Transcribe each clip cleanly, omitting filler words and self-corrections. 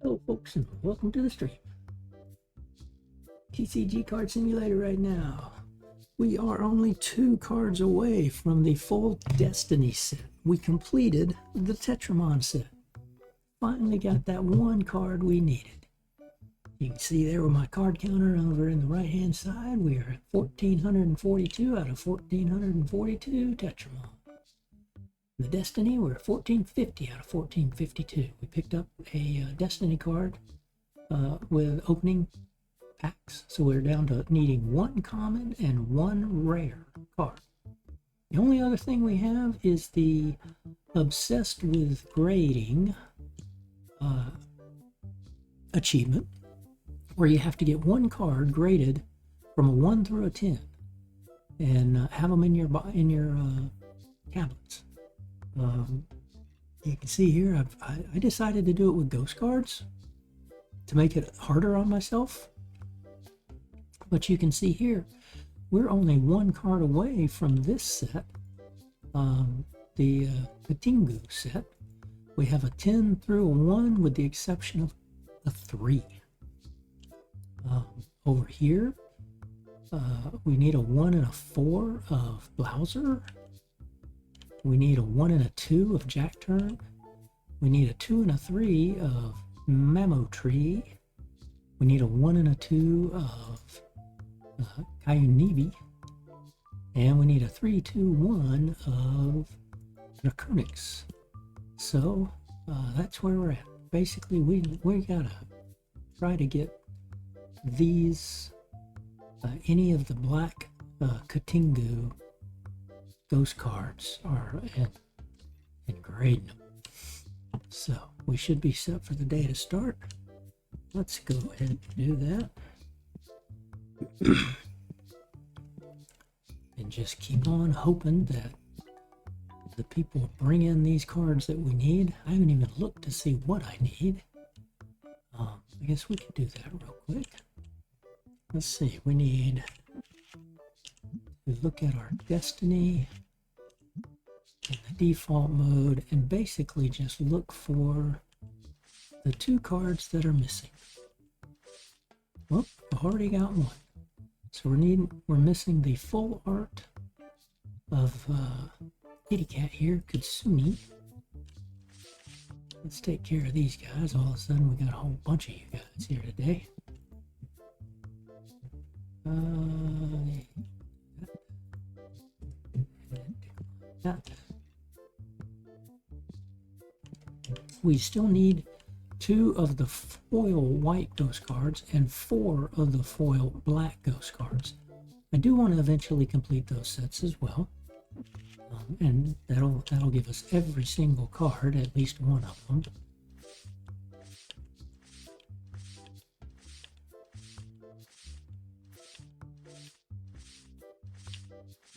Hello folks and welcome to the stream. TCG Card Simulator right now. We are only 2 cards away from the full Destiny set. We completed the Tetramon set. Finally got that one card we needed. You can see there with my card counter over in the right hand side. We are at 1442 out of 1442 Tetramon. The Destiny, we're at 1450 out of 1452. We picked up a Destiny card with opening packs, so we're down to needing 1 common and 1 rare card. The only other thing we have is the Obsessed with Grading achievement, where you have to get 1 card graded from a 1 through a 10 and have them in your tablets. You can see here I decided to do it with ghost cards to make it harder on myself, but you can see here we're only 1 card away from this set, the Katingu set. We have a 10 through a 1 with the exception of a 3. Over here we need a 1 and a 4 of Blouser. We need a 1 and a 2 of Jack Turn. We need a 2 and a 3 of Mamo Tree. We need a 1 and a 2 of Kayunibi. And we need a 3, 2, 1 of Draconix. So that's where we're at. Basically, we gotta try to get these, any of the black Katingu ghost cards are and grading them. So we should be set for the day to start. Let's go ahead and do that. And just keep on hoping that the people bring in these cards that we need. I haven't even looked to see what I need. I guess we can do that real quick. Let's see, we need to look at our Destiny in the default mode and basically just look for the 2 cards that are missing. Well, I've already got 1. So we're missing the full art of Kitty Cat here, Kutsuni. Let's take care of these guys. All of a sudden we got a whole bunch of you guys here today. We still need 2 of the foil white ghost cards and 4 of the foil black ghost cards. I do want to eventually complete those sets as well, and that'll give us every single card, at least 1 of them.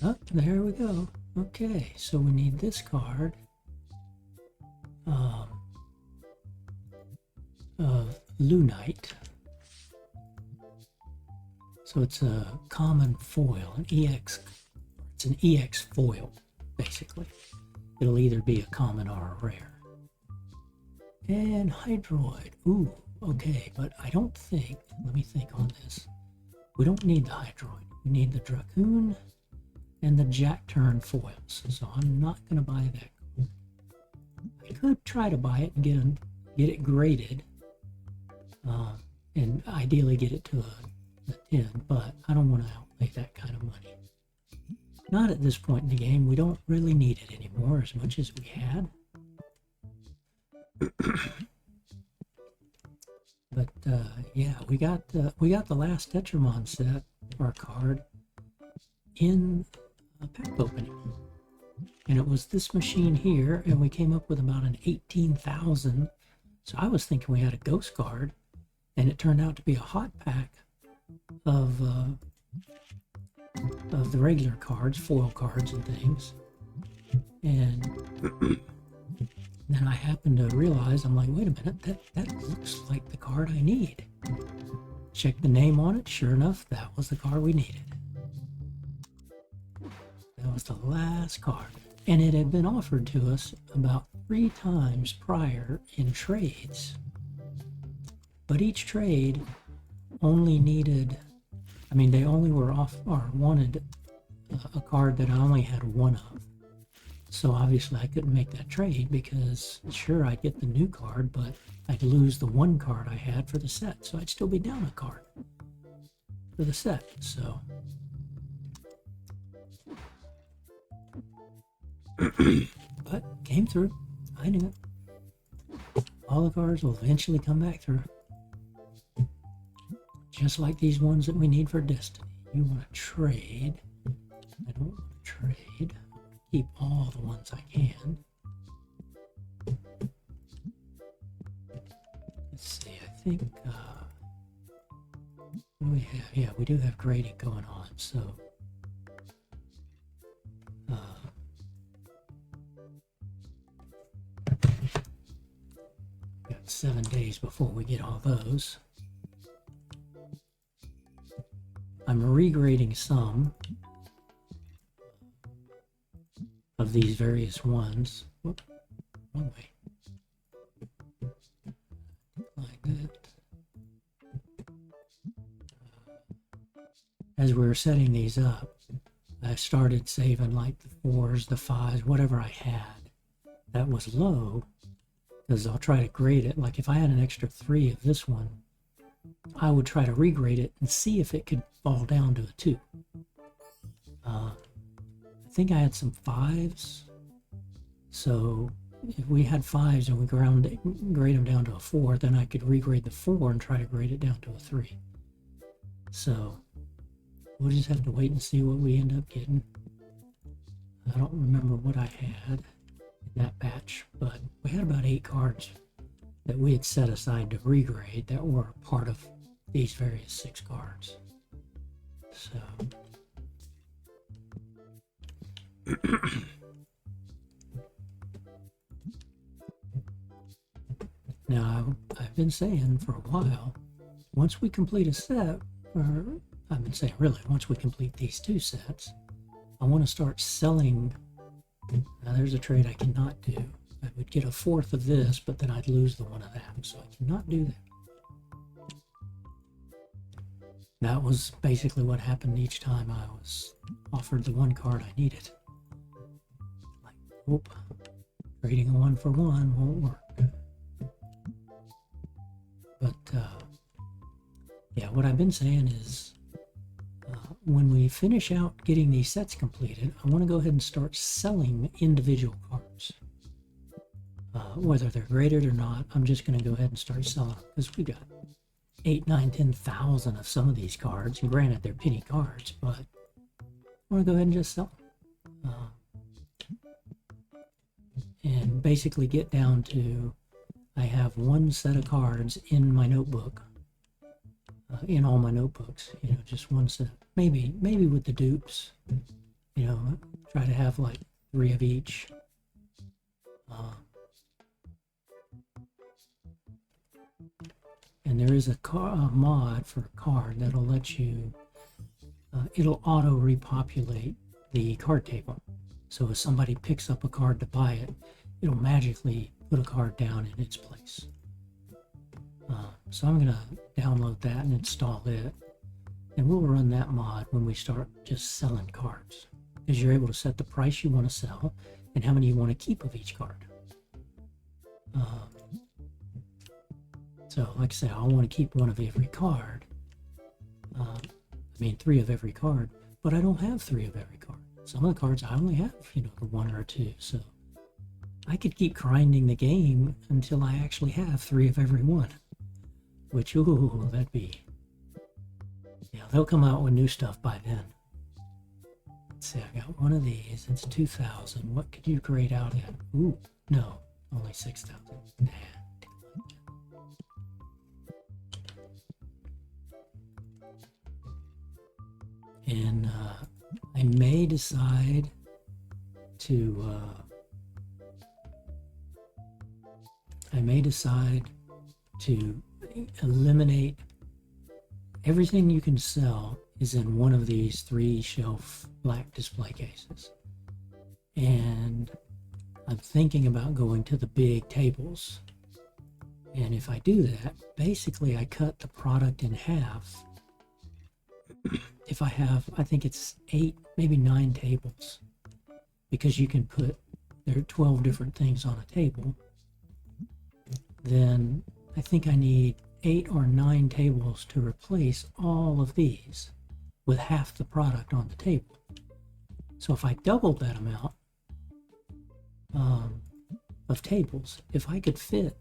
Oh, there we go. Okay, so we need this card of Lunite. So it's a common foil, an EX. It's an EX foil, basically. It'll either be a common or a rare. And Hydroid. Ooh, okay, but I don't think, let me think on this. We don't need the Hydroid. We need the Dracoon and the Jack Turn foils. So I'm not going to buy that. I could try to buy it and get it graded, and ideally get it to a 10, but I don't want to outlay that kind of money. Not at this point in the game. We don't really need it anymore as much as we had. But yeah, we got the last Tetramon set, our card, in a pack opening. And it was this machine here, and we came up with about an 18,000. So I was thinking we had a ghost card, and it turned out to be a hot pack of the regular cards, foil cards and things. And then I happened to realize, I'm like, wait a minute, that looks like the card I need. Check the name on it, sure enough, that was the card we needed. That was the last card. And it had been offered to us about 3 times prior in trades. but each trade only needed, I mean, they only were off or wanted a card that I only had one of. So obviously I couldn't make that trade because sure, I'd get the new card, but I'd lose the one card I had for the set. So I'd still be down a card for the set. So but came through. I knew it. All the cards will eventually come back through. Just like these ones that we need for Destiny. You want to trade. I don't want to trade. Keep all the ones I can. Let's see, I think, what do we have? Yeah, we do have grading going on, so. Got 7 days before we get all those. I'm regrading some of these various ones. Whoop, one way. Like that. As we were setting these up, I started saving like the 4s, the 5s, whatever I had that was low, because I'll try to grade it. Like if I had an extra 3 of this one, I would try to regrade it and see if it could fall down to a 2. I think I had some 5s, so if we had 5s and we grade them down to a 4, then I could regrade the 4 and try to grade it down to a 3. So we'll just have to wait and see what we end up getting. I don't remember what I had in that batch, but we had about 8 cards that we had set aside to regrade that were part of these various 6 cards. So now I've been saying for a while, once we complete a set, or I've been saying really, once we complete these 2 sets, I want to start selling. Now there's a trade I cannot do. I would get a 4th of this, but then I'd lose the 1 of that, so I cannot do that. That was basically what happened each time I was offered the 1 card I needed. Like, whoop, trading a 1 for 1 won't work. But yeah, what I've been saying is when we finish out getting these sets completed, I want to go ahead and start selling individual cards. Whether they're graded or not, I'm just going to go ahead and start selling them because we've got 8, 9, 10,000 of some of these cards. And granted, they're penny cards, but I want to go ahead and just sell them. And basically get down to, I have 1 set of cards in my notebook, in all my notebooks, you know, just 1 set. Maybe with the dupes, you know, try to have like 3 of each. And there is a mod for a card that'll let you, it'll auto repopulate the card table. So if somebody picks up a card to buy it, it'll magically put a card down in its place. So I'm going to download that and install it. And we'll run that mod when we start just selling cards. Because you're able to set the price you want to sell and how many you want to keep of each card. So like I said, I want to keep 1 of every card. I mean 3 of every card, but I don't have 3 of every card. Some of the cards I only have, you know, the 1 or 2. So I could keep grinding the game until I actually have 3 of every one. Which, ooh, that'd be... Yeah, they'll come out with new stuff by then. Let's see, I got 1 of these. It's 2,000. What could you grade out at? Ooh, no, only 6,000. Nah. And I may decide to eliminate everything you can sell is in 1 of these 3 shelf black display cases. And I'm thinking about going to the big tables And if I do that, basically I cut the product in half. If I have, I think it's 8, maybe 9 tables, because you can put, there are 12 different things on a table, then I think I need 8 or 9 tables to replace all of these with half the product on the table. So if I doubled that amount of tables, if I could fit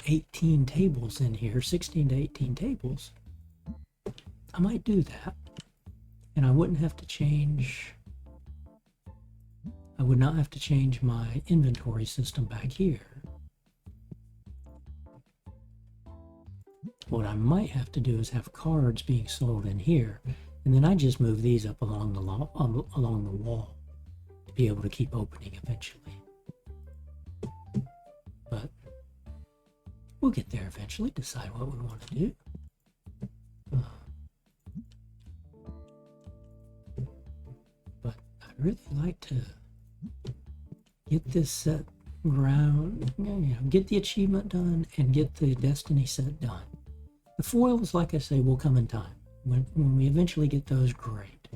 18 tables in here, 16 to 18 tables, I might do that. And I wouldn't have to change, I would not have to change my inventory system back here. What I might have to do is have cards being sold in here, and then I just move these up along the wall to be able to keep opening eventually. But we'll get there eventually, decide what we want to do. But I'd really like to get this set ground, get the achievement done and get the Destiny set done. The foils, like I say, will come in time. When we eventually get those, great.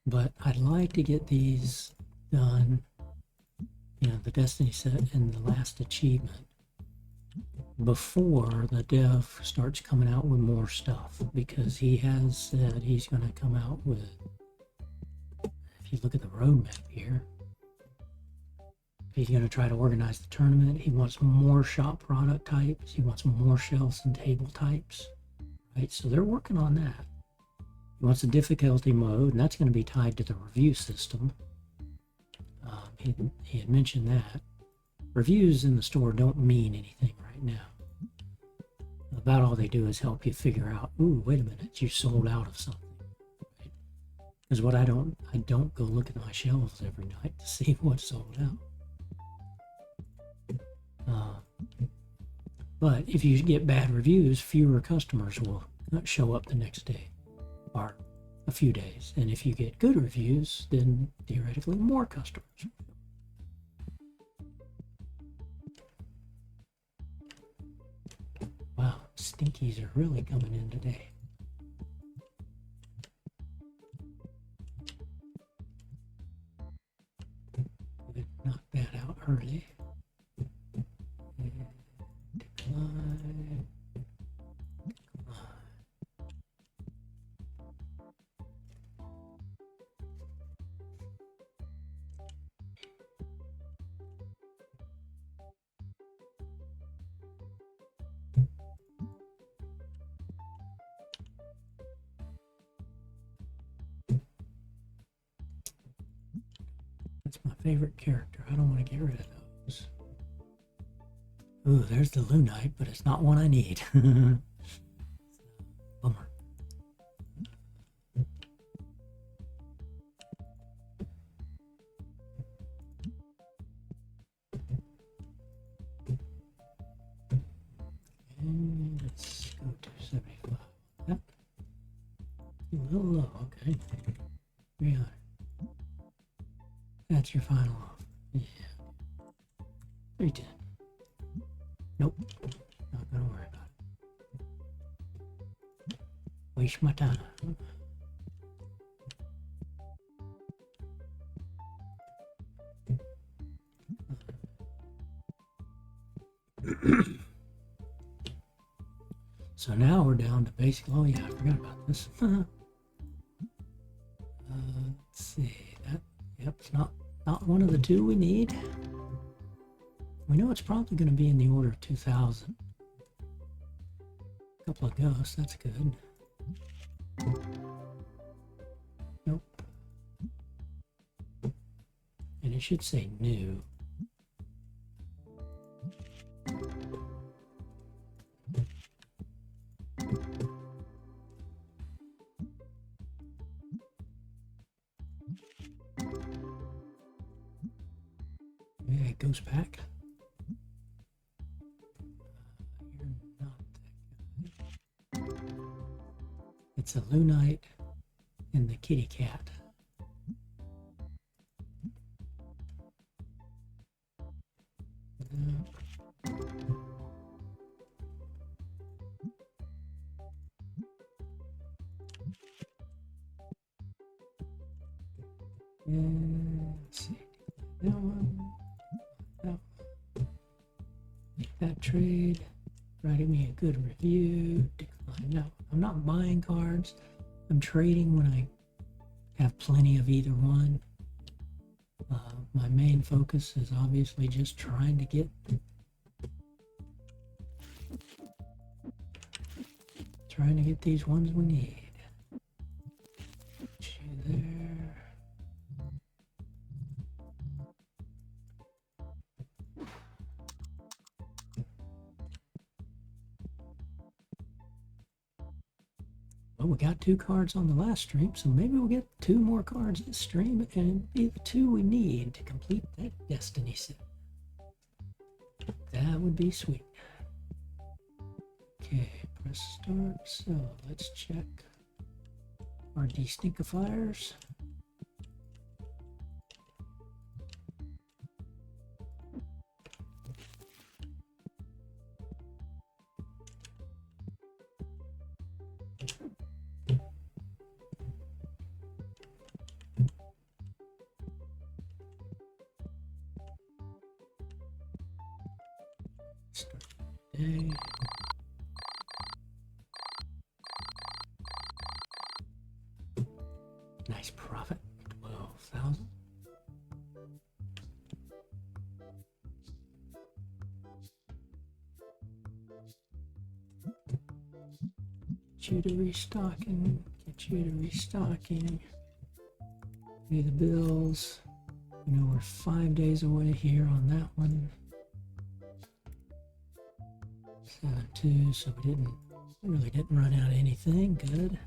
But I'd like to get these done, the Destiny set and the last achievement, before the dev starts coming out with more stuff, because he has said he's going to come out with, if you look at the roadmap here, he's going to try to organize the tournament. He wants more shop product types. He wants more shelves and table types, right? So they're working on that. He wants a difficulty mode, and that's going to be tied to the review system. He had mentioned that. Reviews in the store don't mean anything right now. About all they do is help you figure out, ooh, wait a minute, you sold out of something. Because what I don't go look at my shelves every night to see what's sold out. But if you get bad reviews, fewer customers will show up the next day or a few days. And if you get good reviews, then theoretically more customers. Wow, stinkies are really coming in today. Knock that out early. Decline. That's my favorite character. I don't want to get rid of those. Ooh, there's the Lunite, but it's not one I need. Bummer. And let's go to 75. That. A little low, okay. 300. That's your final offer. Yeah. 310. Nope. Not gonna worry about it. Waste my time. So now we're down to basic. Oh yeah, I forgot about this. Let's see. That, yep, it's not one of the two we need. We know it's probably going to be in the order of 2,000. A couple of ghosts, that's good. Nope. And it should say new. Yeah, it goes back. You're not that guy. It's a Lunite and the kitty cat. And let's see. That one. That one. Make that trade. Writing me a good review. Decline. No, I'm not buying cards. I'm trading when I have plenty of either one. My main focus is obviously just trying to get these ones we need. Put you there. Well, we got 2 cards on the last stream, so maybe we'll get 2 more cards this stream, and it'll be the 2 we need to complete that Destiny set. That would be sweet. Okay, press start. So let's check our destinkifiers. Start today. Nice profit, 12,000. Get you to restocking. Get you to restocking. Pay the bills. You know, we're 5 days away here on that one. 7-2, so we really didn't run out of anything. Good.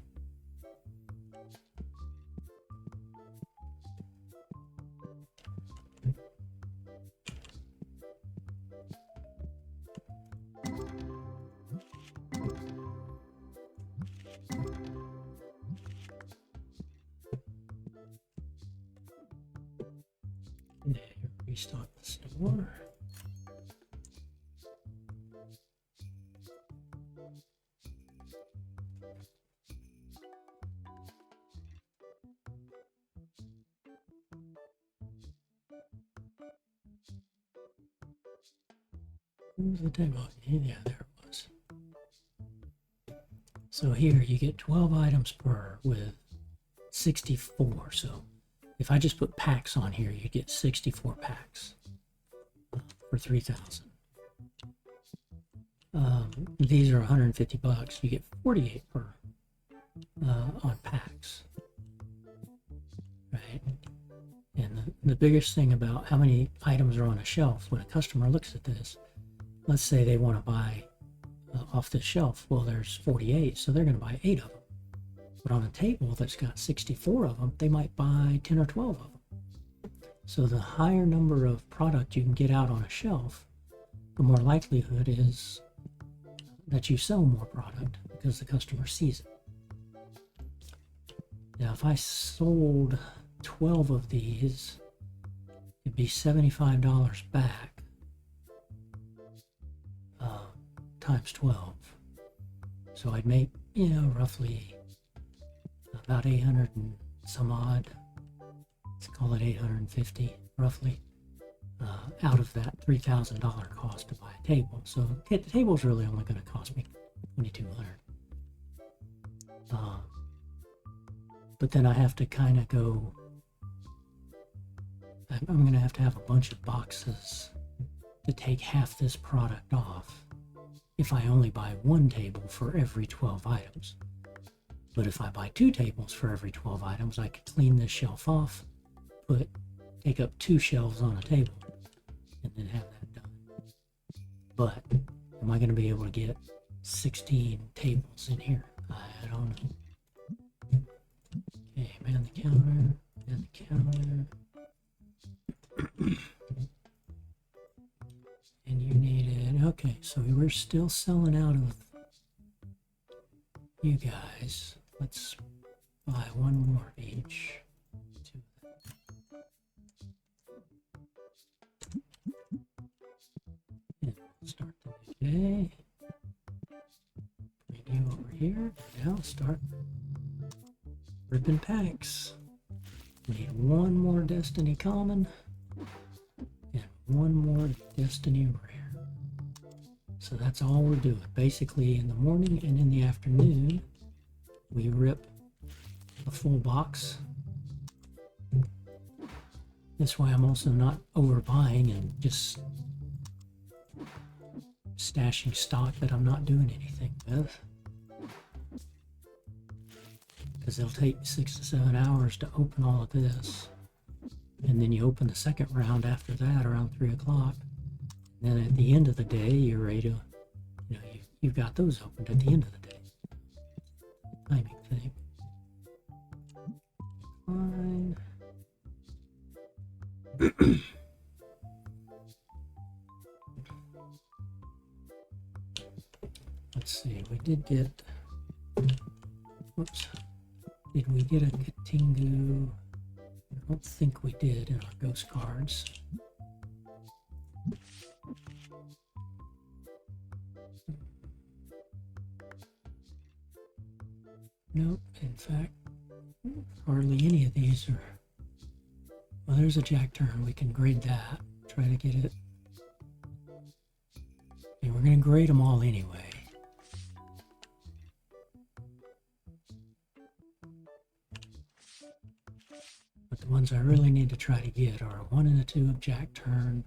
Yeah, restock the store. Where's the table? Yeah, there it was. So here you get 12 items per with 64. So if I just put packs on here, you get 64 packs for 3,000. These are 150 bucks. You get 48 per on packs, right? And the biggest thing about how many items are on a shelf, when a customer looks at this, let's say they want to buy off the shelf. Well, there's 48, so they're going to buy 8 of them. But on a table that's got 64 of them, they might buy 10 or 12 of them. So the higher number of product you can get out on a shelf, the more likelihood is that you sell more product because the customer sees it. Now, if I sold 12 of these, it'd be $75 back times 12. So I'd make, you know, roughly about 800 and some odd, let's call it 850 roughly, out of that $3,000 cost to buy a table. So the table's really only going to cost me $2,200. But then I have to kind of go, I'm going to have a bunch of boxes to take half this product off if I only buy 1 table for every 12 items. But if I buy 2 tables for every 12 items, I could clean this shelf off, take up 2 shelves on a table, and then have that done. But am I going to be able to get 16 tables in here? I don't know. Okay, man the counter, man the counter. And you needed, okay, so we're still selling out of you guys. Let's buy 1 more each. And start the new day. Bring you over here. Now start ripping packs. We need one more Destiny Common and one more Destiny Rare. So that's all we're doing. Basically, in the morning and in the afternoon, we rip a full box. This way I'm also not overbuying and just stashing stock that I'm not doing anything with. Because it'll take 6 to 7 hours to open all of this. And then you open the second round after that around 3 o'clock. And then at the end of the day, you're ready to, you've got those opened at the end of the day. Timing thing. Fine. Let's see, we did get, whoops, did we get a Katingu? I don't think we did in our ghost cards. Nope, in fact, hardly any of these are. Well, there's a Jack turn. We can grade that. Try to get it. Okay, we're going to grade them all anyway. But the ones I really need to try to get are a 1 and a 2 of Jack turn,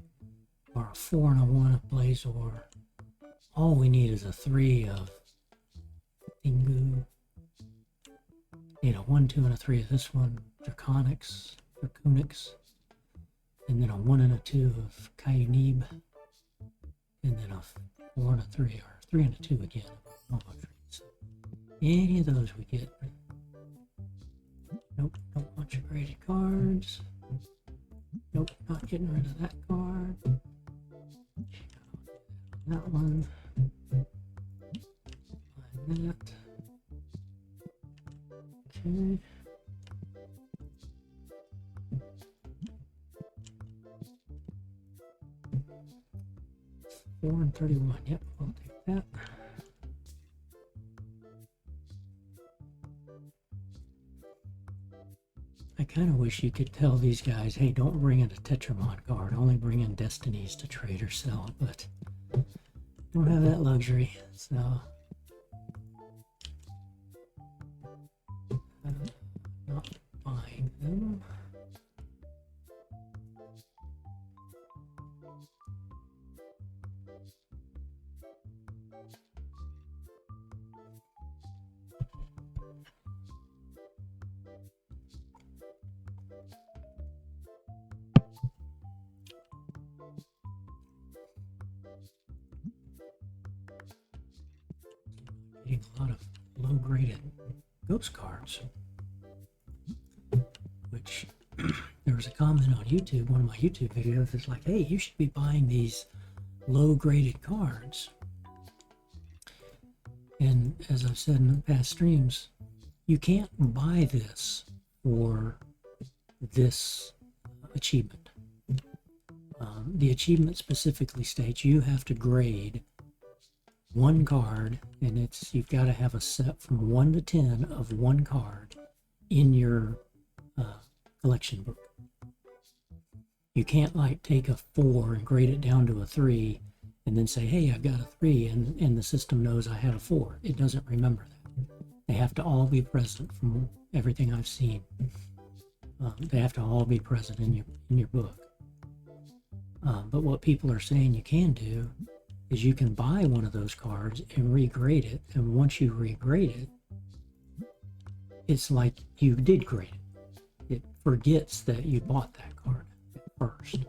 or a 4 and a 1 of Blazor. All we need is a 3 of Tingu. Need a 1, 2, and a 3 of this one, Draconics. For Kunix, and then a 1 and a 2 of Kayunib, and then a 4 and a 3, or 3 and a 2 again. So any of those we get. Nope, don't want your graded cards. Nope, not getting rid of that card. That one. Like that. Okay. 4 and 31. Yep, we'll take that. I kind of wish you could tell these guys, hey, don't bring in a Tetramon card, only bring in Destinies to trade or sell, but don't have that luxury, so not buying them. Getting a lot of low-graded ghost cards, which there was a comment on YouTube, one of my YouTube videos, is like, hey, you should be buying these low-graded cards. And as I've said in past streams, you can't buy this for this achievement. The achievement specifically states you have to grade one card, and you've got to have a set from 1 to 10 of one card in your collection book. You can't like take a 4 and grade it down to a 3 and then say, hey, I've got a 3, and the system knows I had a 4. It doesn't remember that. They have to all be present from everything I've seen. They have to all be present in your book. But what people are saying you can do is you can buy one of those cards and regrade it, and once you regrade it, it's like you did grade it. It forgets that you bought that card at first.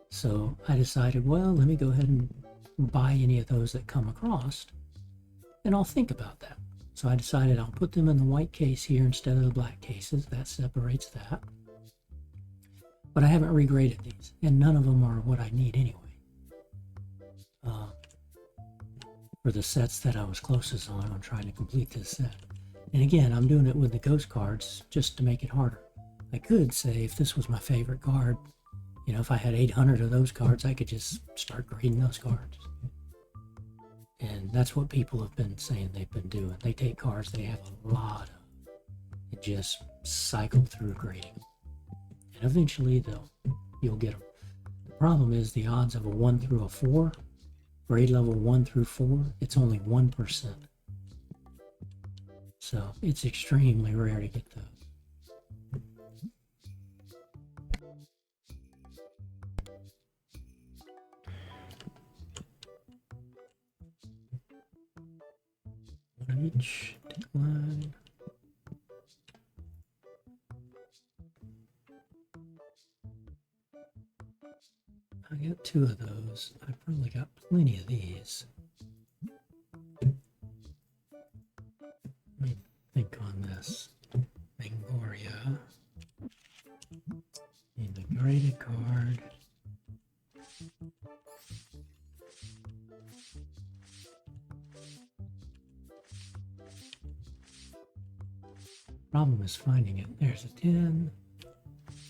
So I decided, well, let me go ahead and buy any of those that come across, and I'll think about that. So I decided I'll put them in the white case here instead of the black cases. That separates that. But I haven't regraded these, and none of them are what I need anyway. For the sets that I was closest on trying to complete this set. And again, I'm doing it with the ghost cards just to make it harder. I could say if this was my favorite card, if I had 800 of those cards, I could just start grading those cards. And that's what people have been saying they've been doing. They take cards they have a lot of and just cycle through grading them. And eventually you'll get them. The problem is the odds of a 1 through a 4, grade level 1 through 4, it's only 1%. So it's extremely rare to get those. One each, decline. I got 2 of those. I probably got plenty of these. Let me think on this. Mangoria. Need the graded card. Problem is finding it. There's a 10.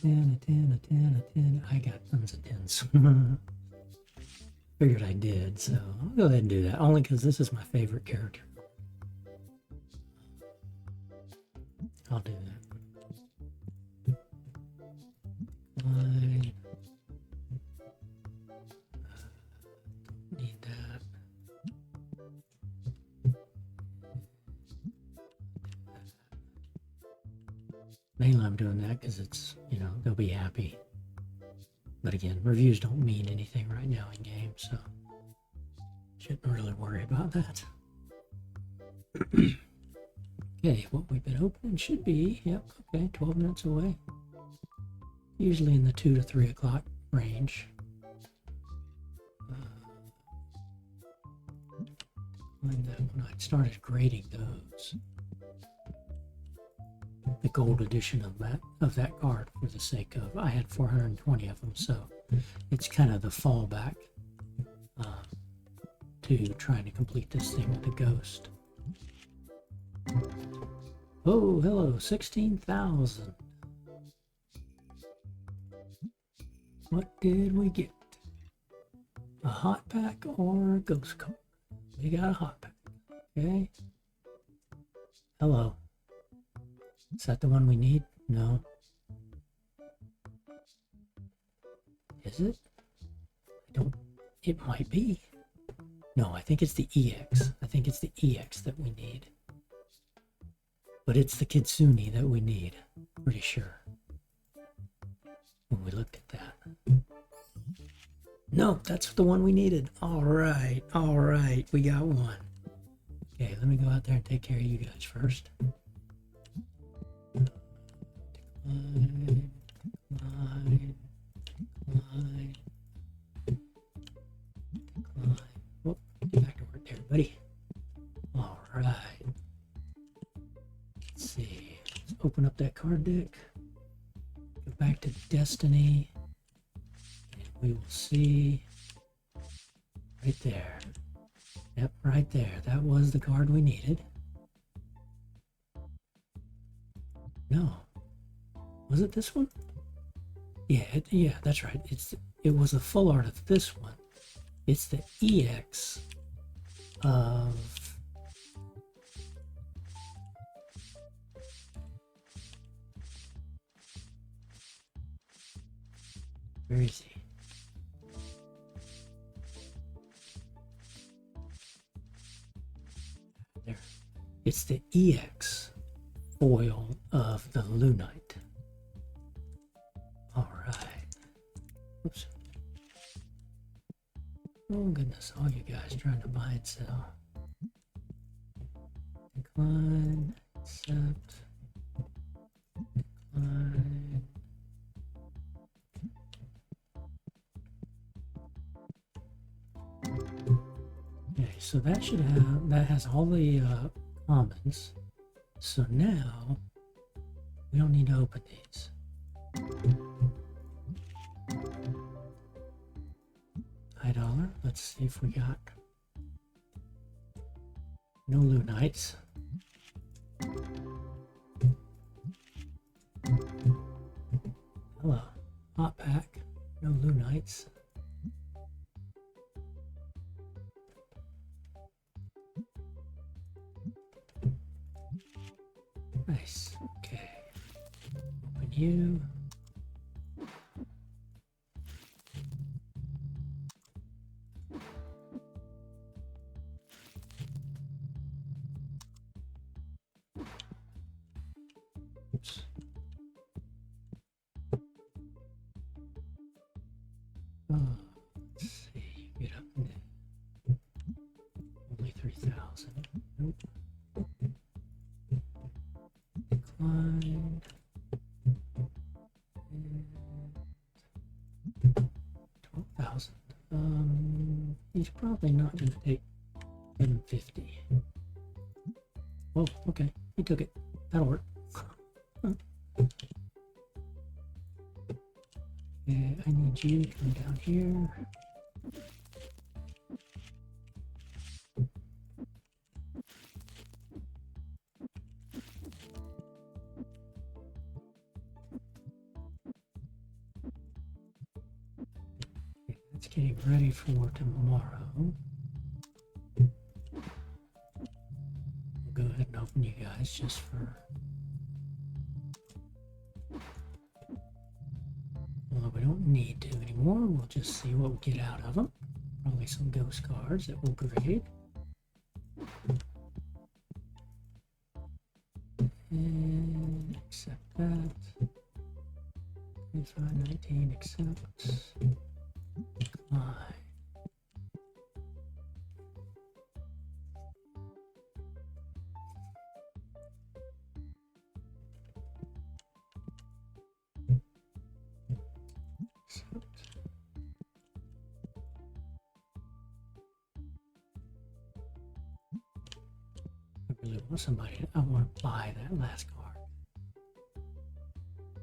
10, a 10, a 10, a 10. I got tons of 10s. Figured I did, so I'll go ahead and do that. Only because this is my favorite character. I'll do that. Line. Need that. Mainly I'm doing that because it's, you know, they'll be happy. But again, reviews don't mean anything right now in game, so shouldn't really worry about that. Okay, what we've been opening should be, yep, okay, 12 minutes away. Usually in the 2 to 3 o'clock range. When I started grading those. The gold edition of that card for the sake of, I had 420 of them, so it's kind of the fallback to trying to complete this thing with the ghost. Oh, hello, 16,000. What did we get? A hot pack or a ghost card? We got a hot pack. Okay. Hello. Is that the one we need? No. Is it? It might be. No, I think it's the EX. I think it's the EX that we need. But it's the Kitsune that we need. Pretty sure. When we looked at that. Nope, that's the one we needed. Alright, we got one. Okay, let me go out there and take care of you guys first. Decline. Whoop, get back to work there, buddy. Alright. Let's see. Let's open up that card deck. Go back to Destiny. And we will see right there. Yep, right there. That was the card we needed. No. Was it this one? Yeah, yeah, that's right. It was a full art of this one. It's the EX of where is he? There. It's the EX foil of the Lunite. Alright. Oops. Oh goodness, all you guys trying to buy and sell. Decline, accept, decline. Okay, so that has all the commons. So now we don't need to open these. $1. Let's see if we got no Lunites. Hello, hot pack, no Lunites. Nice. Okay. you. Oops. Let's see, get up to only 3,000. Nope. Decline. And 12,000. He's probably not going to take 750. Whoa, okay, he took it. That'll work. Okay, I need you to come down here. Okay, that's getting ready for tomorrow. We'll go ahead and open you guys just for... Although we don't need to anymore, we'll just see what we get out of them. Probably some ghost cards that we'll grade. And accept that. 2519, accept. Decline. I really want somebody, I want to buy that last card.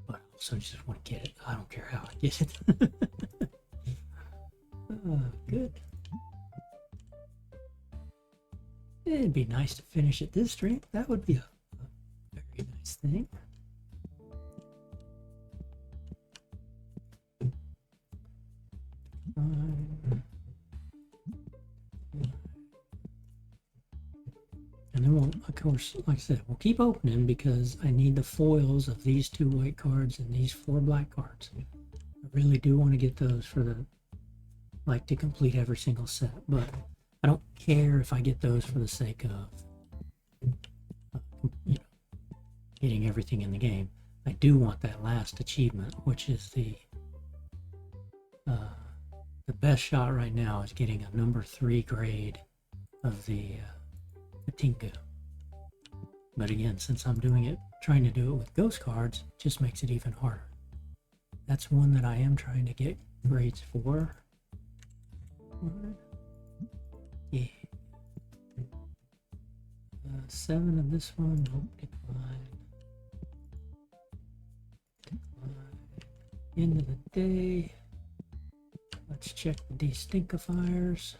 But I also just want to get it. I don't care how I get it. Good. It'd be nice to finish it this stream. That would be a very nice thing. And then we'll, of course, like I said, we'll keep opening because I need the foils of these 2 white cards and these 4 black cards. I really do want to get those for the, like, to complete every single set, but I don't care if I get those for the sake of, you know, getting everything in the game. I do want that last achievement, which is the best shot right now is getting a number 3 grade of the Tinku. But again, since I'm trying to do it with ghost cards, it just makes it even harder. That's one that I am trying to get grades for. Yeah. 7 of this one. Nope, decline. End of the day. Let's check the destinkifiers.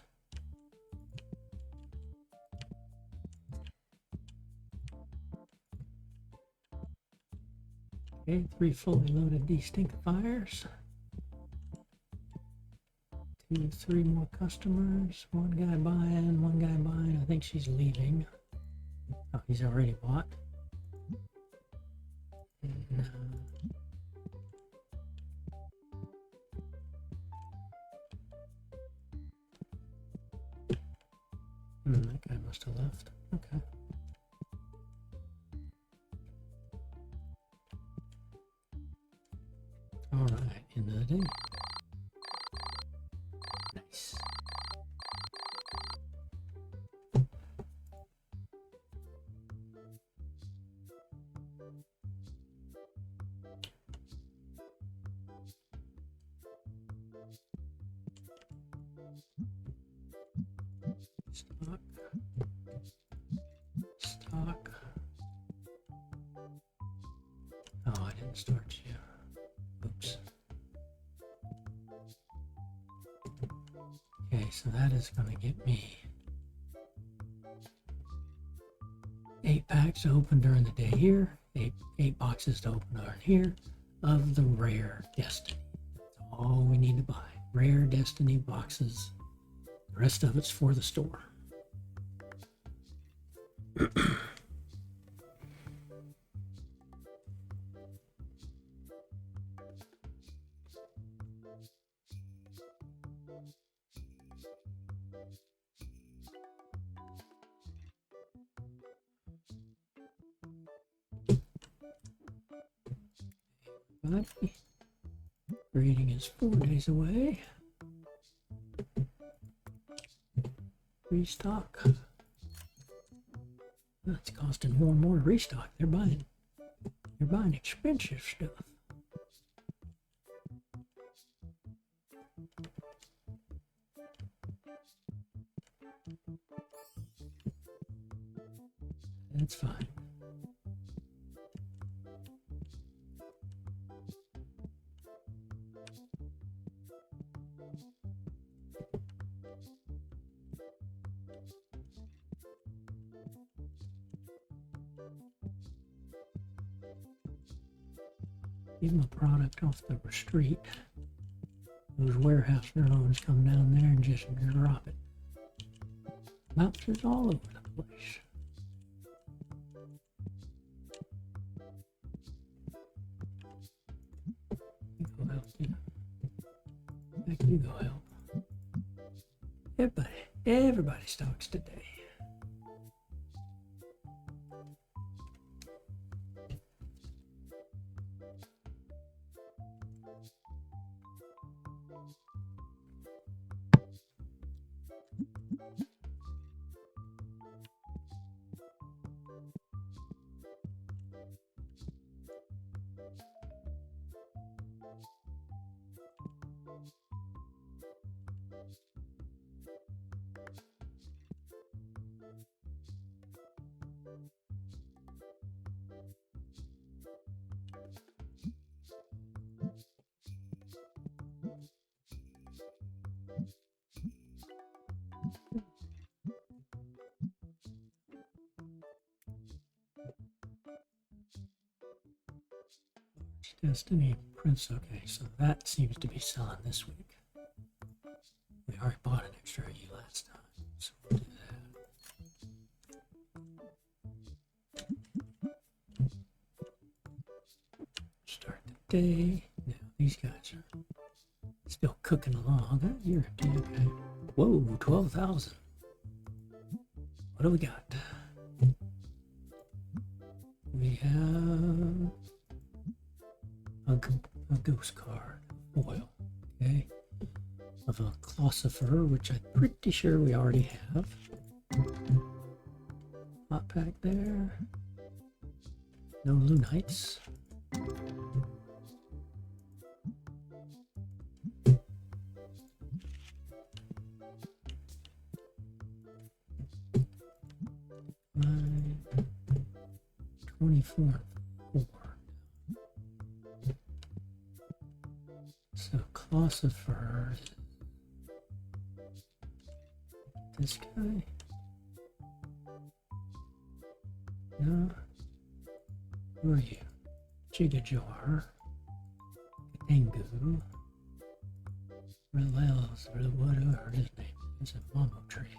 Okay, 3 fully loaded destinkifiers. 2, 3 more customers. 1 guy buying, 1 guy buying. I think she's leaving. Oh, he's already bought. And, that guy must have left. Okay. All right, end of the day. Nice. Stock. Stock. Oh, I didn't start you. Oops. Okay, so that is going to get me 8 packs to open during the day here, 8 boxes to open during here of the rare Destiny. That's all we need to buy. Rare Destiny boxes. The rest of it's for the store. everybody. Reading is 4 days away. Restock. That's costing more and more to restock. They're buying expensive stuff. That's fine. Give them a product off the street. Those warehouse drones come down there and just drop it. Bounces all over the place. You go help, you know. Heck, you go help. Everybody stocks today. Destiny Prince. Okay, so that seems to be selling this week. We already bought an extra E last time, so we'll do that. Start the day. Now these guys are still cooking along. Huh? You're okay. Whoa, 12,000. What do we got? We have a ghost card foil, okay, of a Clossifer, which I'm pretty sure we already have. Hot pack there. No Lunites. Nine, 24. So Clossifer, this guy, no, who are you? Jigajar, Tengu, Relels, or whatever his name is, a Momo tree.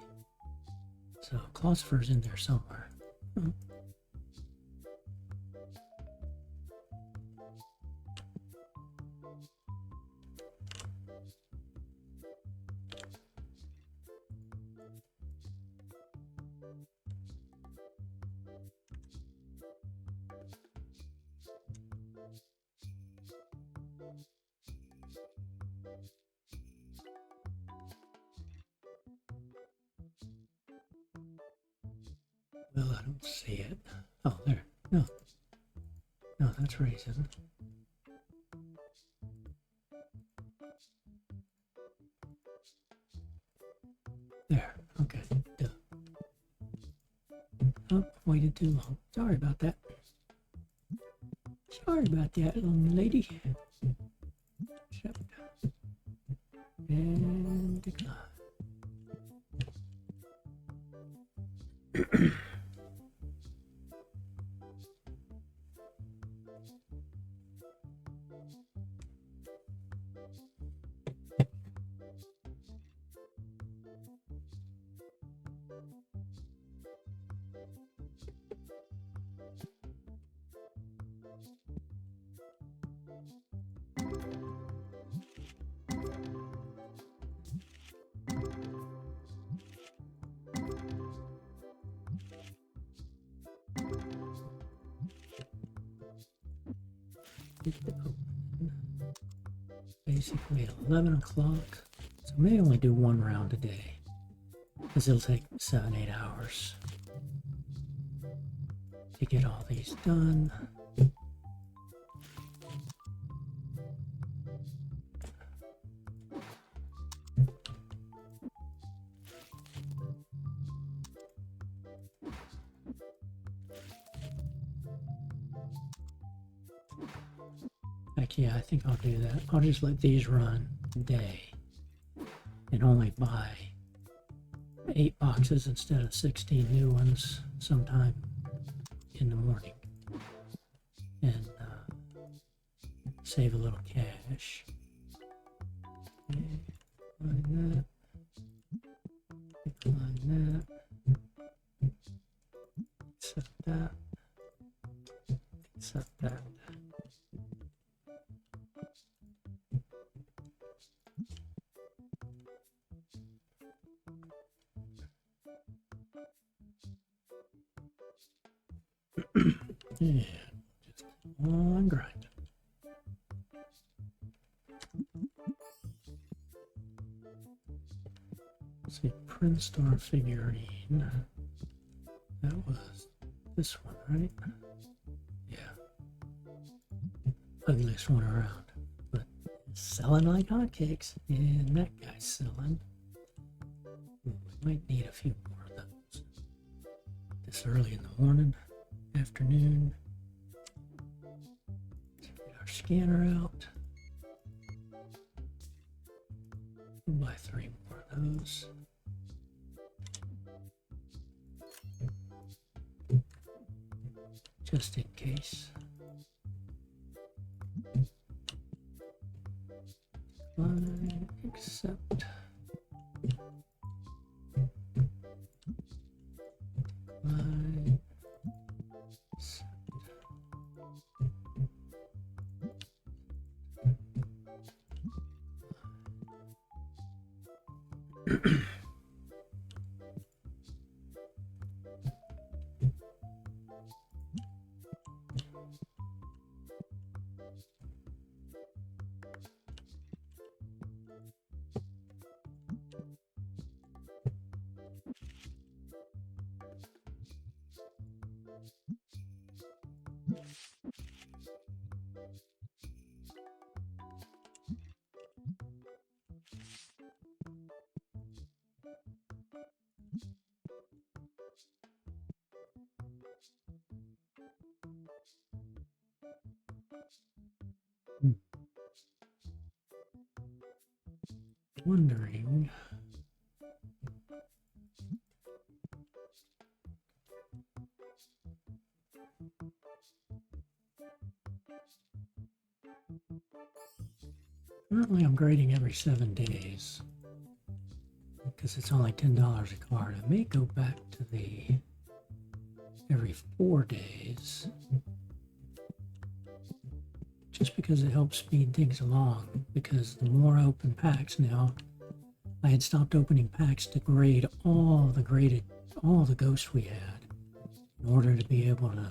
So Clossifer's in there somewhere. Hmm. Well, I don't see it. Oh, there. No. No, that's reason. There. Okay. Duh. Oh, waited too long. Sorry about that. Sorry about that, lady. Accept. And decline. basically at 11 o'clock. So I may only do one round a day, because it'll take 7-8 hours to get all these done. Heck yeah, I think I'll do that. I'll just let these run a day and only buy 8 boxes instead of 16 new ones sometime in the morning, and save a little cash. Okay, decline that, accept that, accept that. Yeah, just on grind. Let's see, Prince Star figurine. That was this one, right? Yeah. Ugliest one around, but it's selling like hotcakes, and that guy's selling. We might need a few more of those. This early in the morning. Afternoon. Let's get our scanner out. We'll buy 3 more of those. Just in case. Decline, accept. Decline. Wondering currently I'm grading every 7 days because it's only $10 a card. I may go back to the every 4 days just because it helps speed things along, because the more I open packs now, I had stopped opening packs to grade all the ghosts we had in order to be able to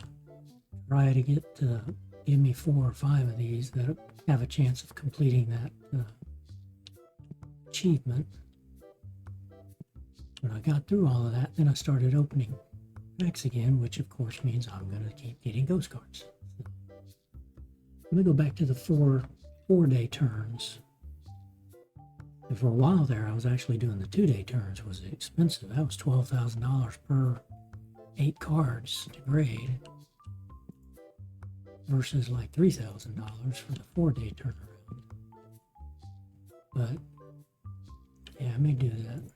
try to get to give me 4 or 5 of these that have a chance of completing that achievement. When I got through all of that, then I started opening packs again, which of course means I'm going to keep getting ghost cards. Let me go back to the 4-day turns. And for a while there, I was actually doing the 2-day turns. It was expensive. That was $12,000 per 8 cards to grade, versus like $3,000 for the 4-day turnaround. But yeah, I may do that.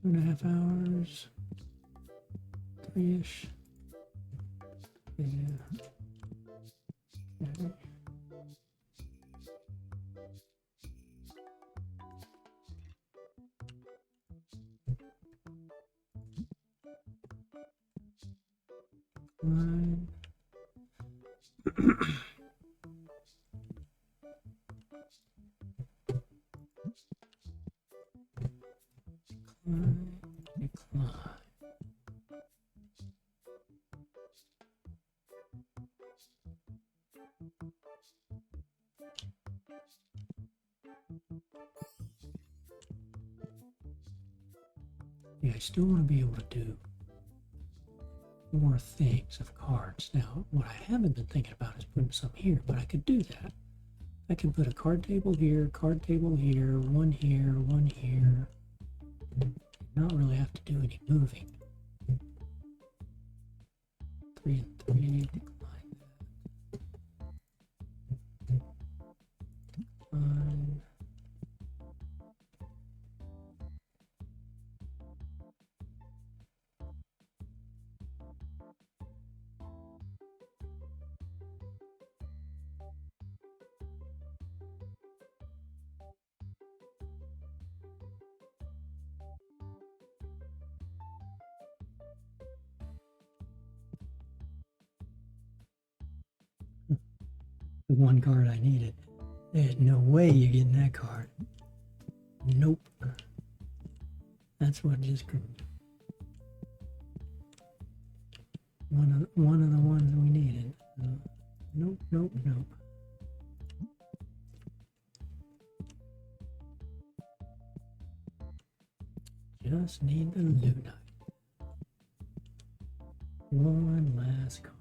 Two and a half hours, 3-ish. Yeah. Okay. Decline. Decline. Yeah, I still want to be able to do more things of cards. Now, what I haven't been thinking about is putting some here, but I could do that. I can put a card table here, one here, not really have to do any moving. 3 and 3, decline that. Decline. The one card I needed. There's no way you're getting that card. Nope. That's what just one of the ones we needed. Nope, nope, nope. Just need the Luna. One last card.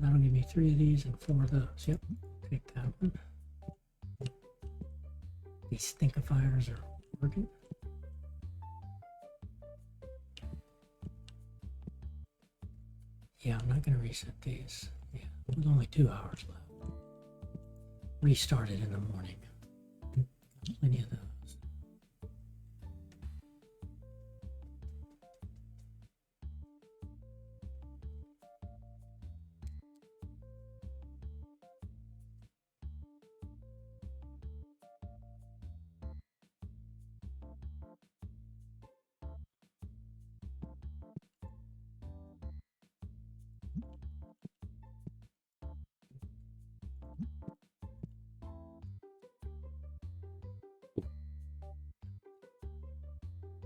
That'll give me 3 of these and 4 of those. Yep, take that one. These stinkifiers are working. Yeah, I'm not going to reset these. Yeah, there's only 2 hours left. Restart it in the morning. Plenty of those.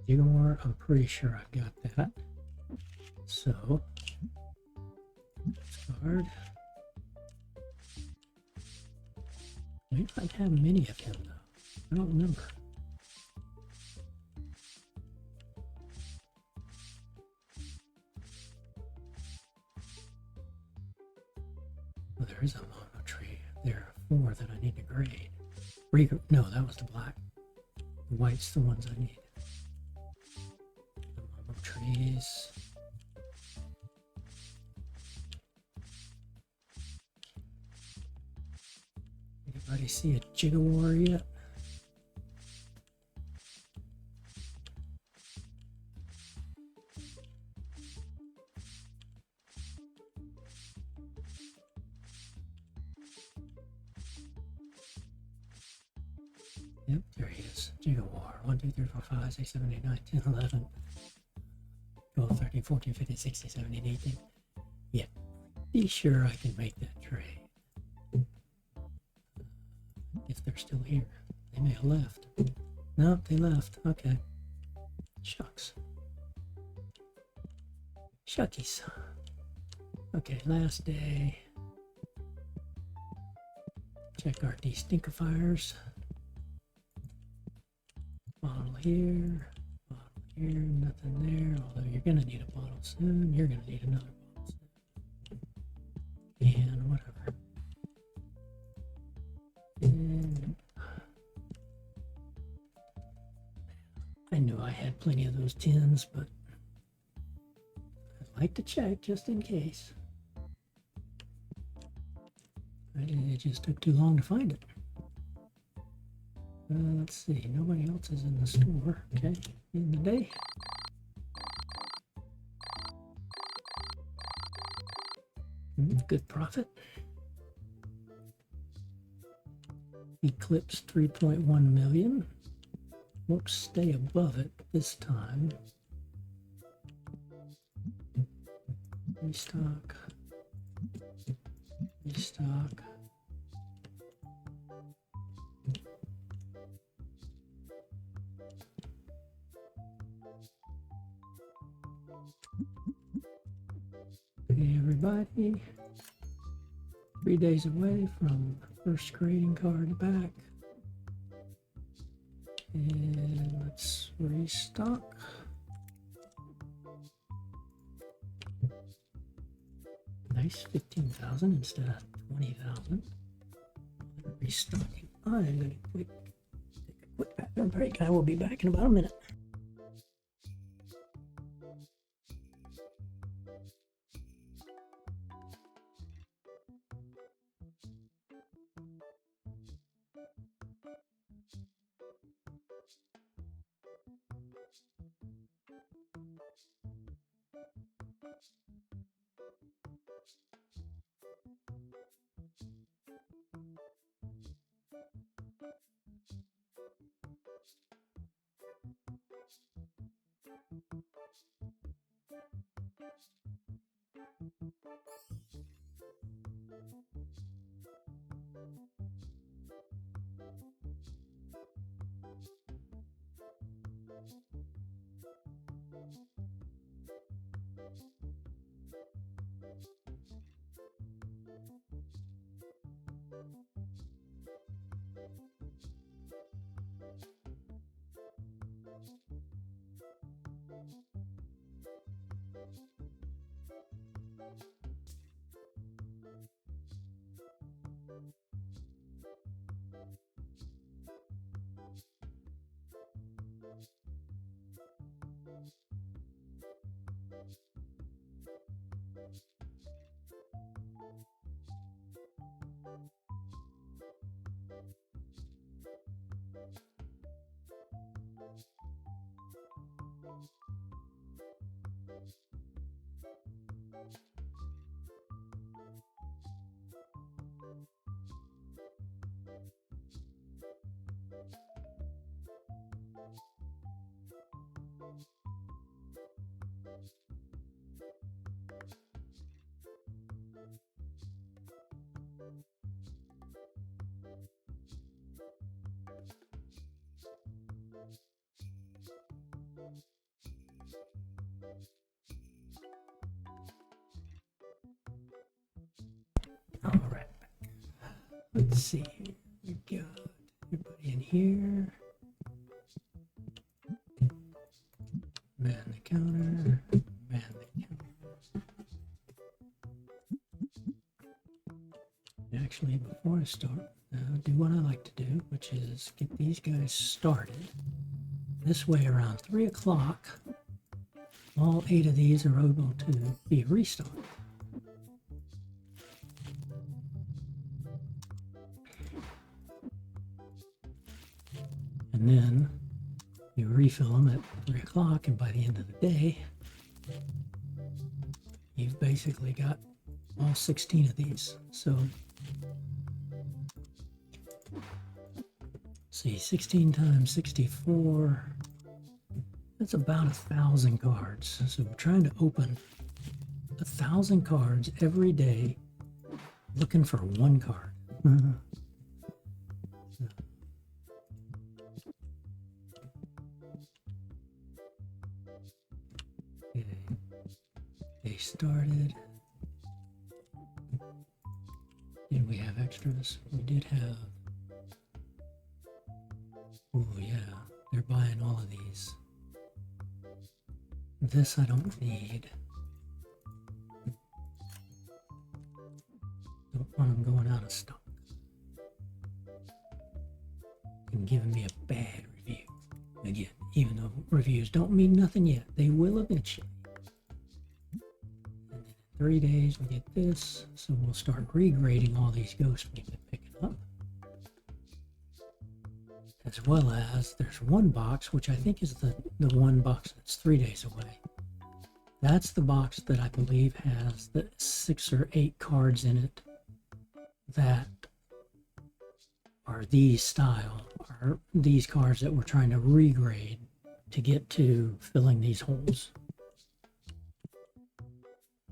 Igor, I'm pretty sure I've got that. So, card. I might have many of him though. I don't remember. Well, there is a mono tree. There are 4 that I need to grade. No, that was the black. The white's the ones I need. The mono trees. Anybody see a Gigawar yet? Yep, there he is. Gigawar. 1, 2, 3, 4, 5, 6, 7, 8, 9, 10, 11, 12, 13, 14, 15, 16, 17, 18. Yeah. pretty sure I can make that trade. If they're still here. They may have left. Nope, they left. Okay. Shucks. Shuckies. Okay, last day. Check our destinkifiers. Bottle here. Bottle here. Nothing there. Although you're going to need a bottle soon. You're going to need another bottle soon. And whatever. And I knew I had plenty of those tins, but I'd like to check just in case. It just took too long to find it. Let's see, nobody else is in the store. Okay, in the day. Good profit. Eclipse 3.1 million. Won't stay above it this time. Restock. Restock. Okay, everybody. 3 days away from first grading card back. And let's restock. Nice, 15,000 instead of 20,000. Restocking. I'm going to take a quick bathroom break. I will be back in about a minute. All right. Let's see. We got everybody in here. Man the counter. Man the counter. Actually, before I start, I'll do what I like to do, which is get these guys started. This way, around 3 o'clock, all 8 of these are able to be restocked. And then you refill them at 3 o'clock, and by the end of the day, you've basically got all 16 of these. So, see, 16 times 64, that's about 1,000 cards. So we're trying to open 1,000 cards every day looking for one card. Okay. They started. Did we have extras? We did have. Oh yeah, they're buying all of these. This I don't need. Don't want them going out of stock. And giving me a bad review. Again, even though reviews don't mean nothing yet, they will eventually. And then in 3 days we get this, so we'll start regrading all these ghosts we've been picking up. As well as there's one box, which I think is the one box that's 3 days away. That's the box that I believe has the 6 or 8 cards in it that are these style, are these cards that we're trying to regrade to get to filling these holes.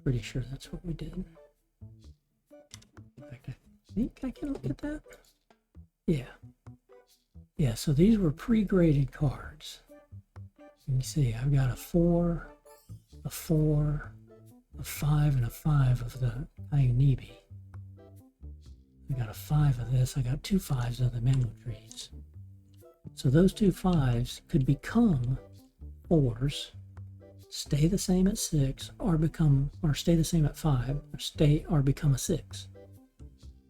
Pretty sure that's what we did. In fact, I think I can look at that. Yeah. Yeah, so these were pre-graded cards. You can see I've got a 4, a 4, a 5, and a 5 of the Ionibi. I got a 5 of this. I got 2 5s of the mango trees. So those 2 5s could become 4s, stay the same at 6, or stay the same at 5, or become a 6.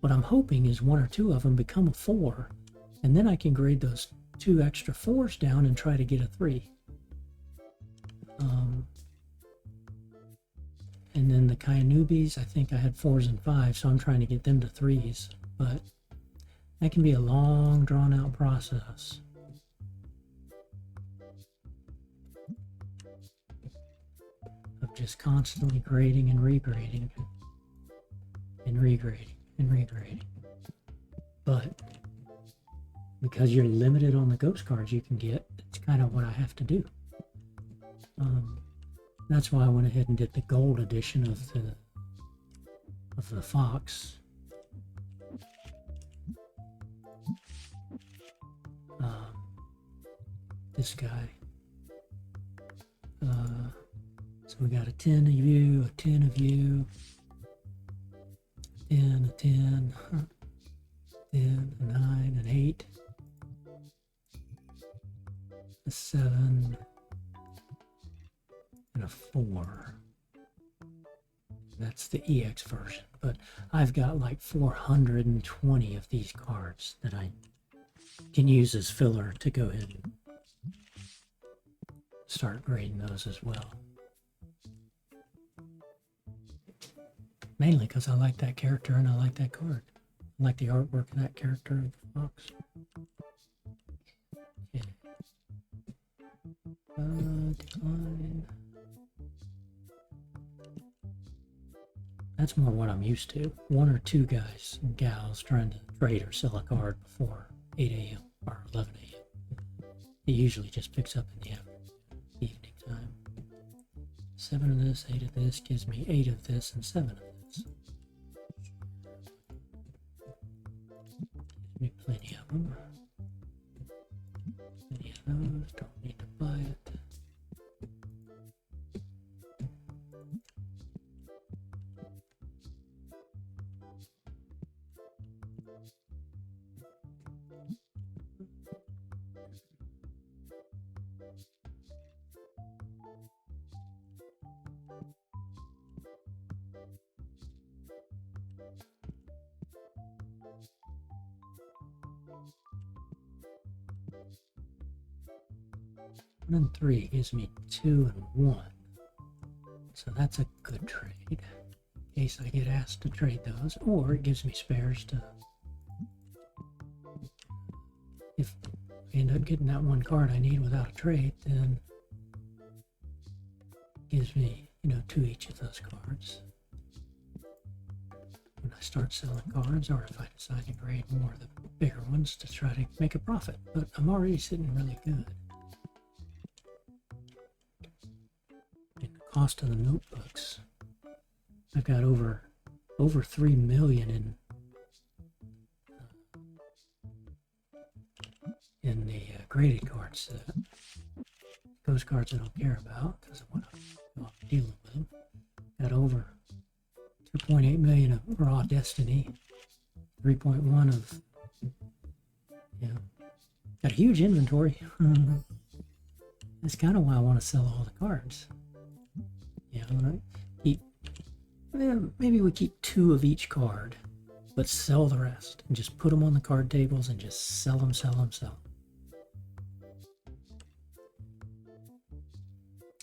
What I'm hoping is 1 or 2 of them become a 4, and then I can grade those 2 extra 4s down and try to get a 3. And then the Kyanubis, I think I had 4s and 5s, so I'm trying to get them to 3s. But that can be a long, drawn-out process. Of just constantly grading and regrading. And regrading and regrading. But because you're limited on the ghost cards you can get, it's kind of what I have to do. That's why I went ahead and did the gold edition of the Fox. This guy. So we got a 10 of you, a 10 of you, 10, a 10, 10, a 9, an 8, a 7, and a 4. That's the EX version, but I've got like 420 of these cards that I can use as filler to go ahead and start grading those as well. Mainly because I like that character and I like that card. I like the artwork of that character of the Fox. Okay. Decline. That's more what I'm used to. 1 or 2 guys and gals trying to trade or sell a card before 8 a.m. or 11 a.m. It usually just picks up in the evening time. 7 of this, 8 of this gives me 8 of this and 7 of this. Gives me plenty of them. Plenty of those, don't need to buy it. One and 3 gives me 2 and 1. So that's a good trade. In case I get asked to trade those, or it gives me spares to, if I end up getting that one card I need without a trade, then it gives me, 2 each of those cards. When I start selling cards, or if I decide to grade more of the bigger ones to try to make a profit. But I'm already sitting really good. And the cost of the notebooks I've got over 3 million in the graded card set. Those cards I don't care about because I want to go off dealing with them. Got over 2.8 million of raw Destiny, 3.1 of, got a huge inventory. That's kind of why I want to sell all the cards. Maybe we keep 2 of each card, but sell the rest and just put them on the card tables and just sell them.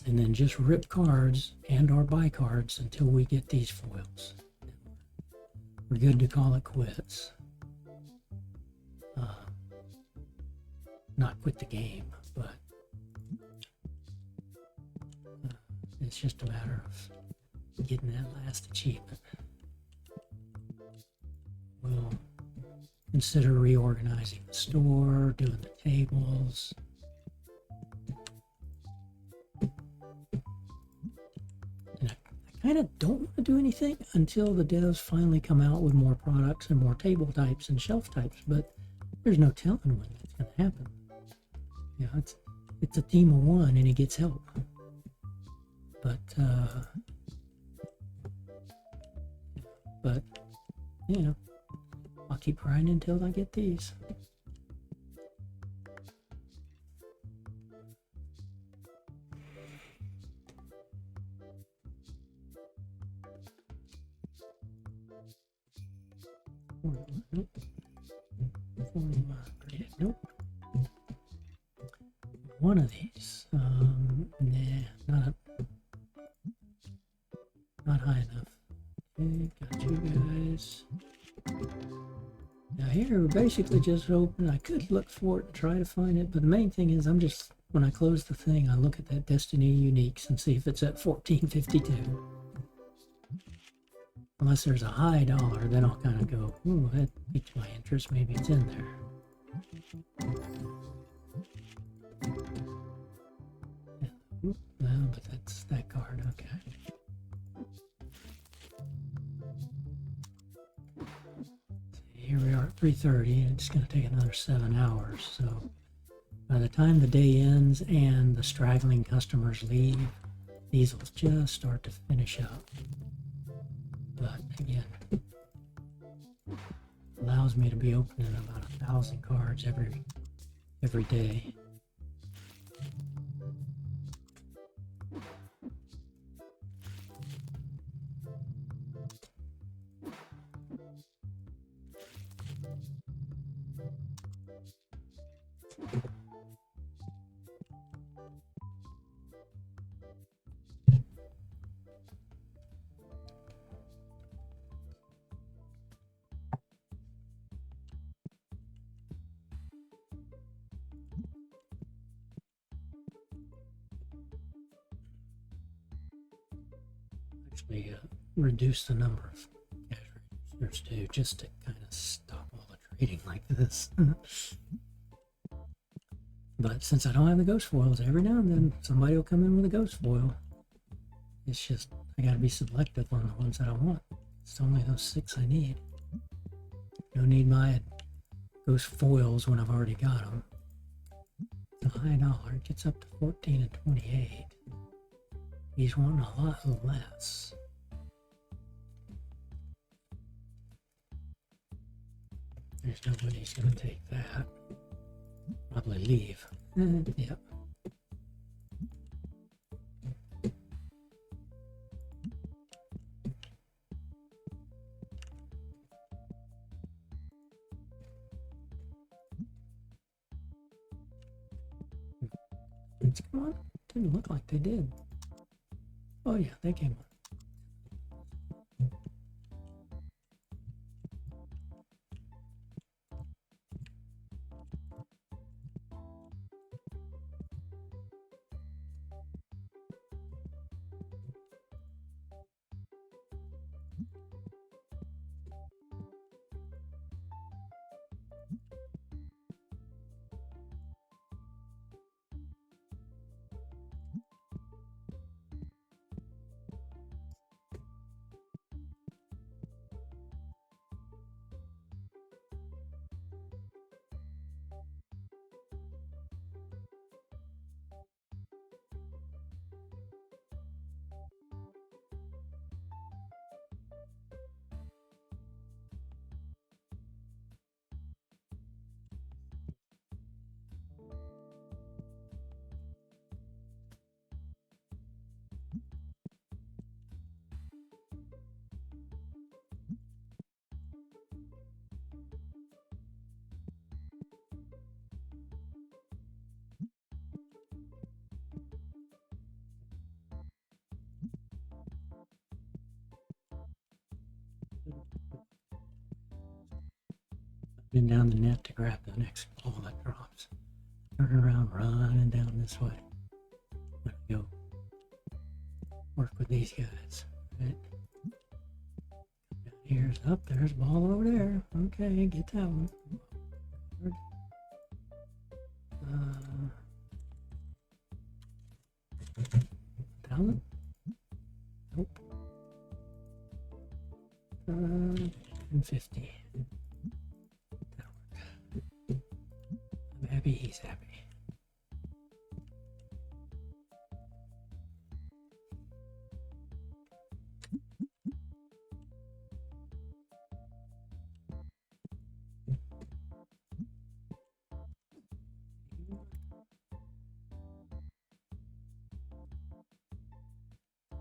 And then just rip cards and or buy cards until we get these foils. We're good to call it quits. Not quit the game, but it's just a matter of getting that last achievement. We'll consider reorganizing the store, doing the tables. And I kind of don't want to do anything until the devs finally come out with more products and more table types and shelf types, but there's no telling when that's going to happen. It's a team of one and he gets help. But I'll keep grinding until I get these. Nope. Nope. One of these. Nah, not high enough. Okay, got you guys. Now here we're basically just hoping I could look for it and try to find it, but the main thing is when I close the thing, I look at that Destiny Uniques and see if it's at 14.52. Unless there's a high dollar, then I'll kind of go, ooh, that piqued my interest, maybe it's in there. Yeah. No, but that's that card, okay. Here we are at 3:30, and it's going to take another 7 hours, so by the time the day ends and the straggling customers leave, these will just start to finish up. But again, allows me to be opening about 1,000 cards every day. Actually, reduce the number of cash registers too, just to kind of stop all the trading like this. But since I don't have the ghost foils, every now and then somebody will come in with a ghost foil. It's just I gotta be selective on the ones that I want. It's only those 6 I need. No need my ghost foils when I've already got them. The high dollar gets up to 14 and 28. He's wanting a lot less. There's no way he's going to take that. Probably leave. Yep. Let's come on. Didn't look like they did. Oh yeah, they came on. Been down the net to grab the next ball that drops. Turn around, running down this way. I'm gonna go work with these guys. Right? Here's up. There's a ball over there. Okay, get that one. Down it? Nope. 50. I'm happy he's happy.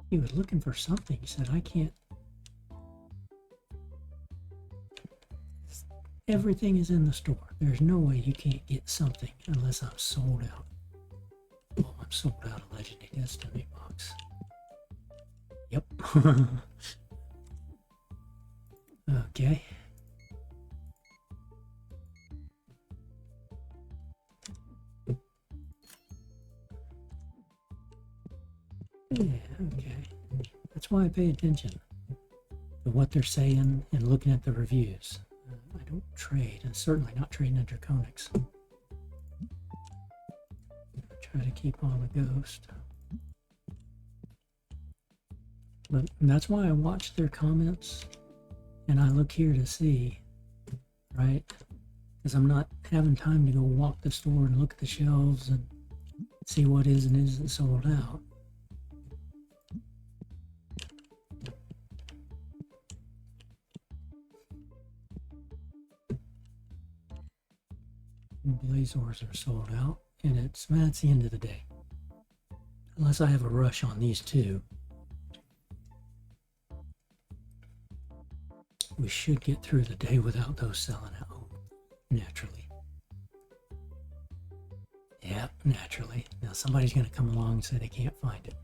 He was looking for something. He said, I can't. Everything is in the store. There's no way you can't get something unless I'm sold out. Oh, I'm sold out of Legendary Destiny box. Yep. Okay. Yeah, okay. That's why I pay attention to what they're saying and looking at the reviews. I don't trade, and certainly not trading at Draconics. Try to keep on the ghost. But that's why I watch their comments, and I look here to see, right? Because I'm not having time to go walk the store and look at the shelves and see what is and isn't sold out. Blazors are sold out, and that's the end of the day. Unless I have a rush on these two, we should get through the day without those selling out naturally. Yeah, naturally. Now somebody's going to come along and say they can't find it,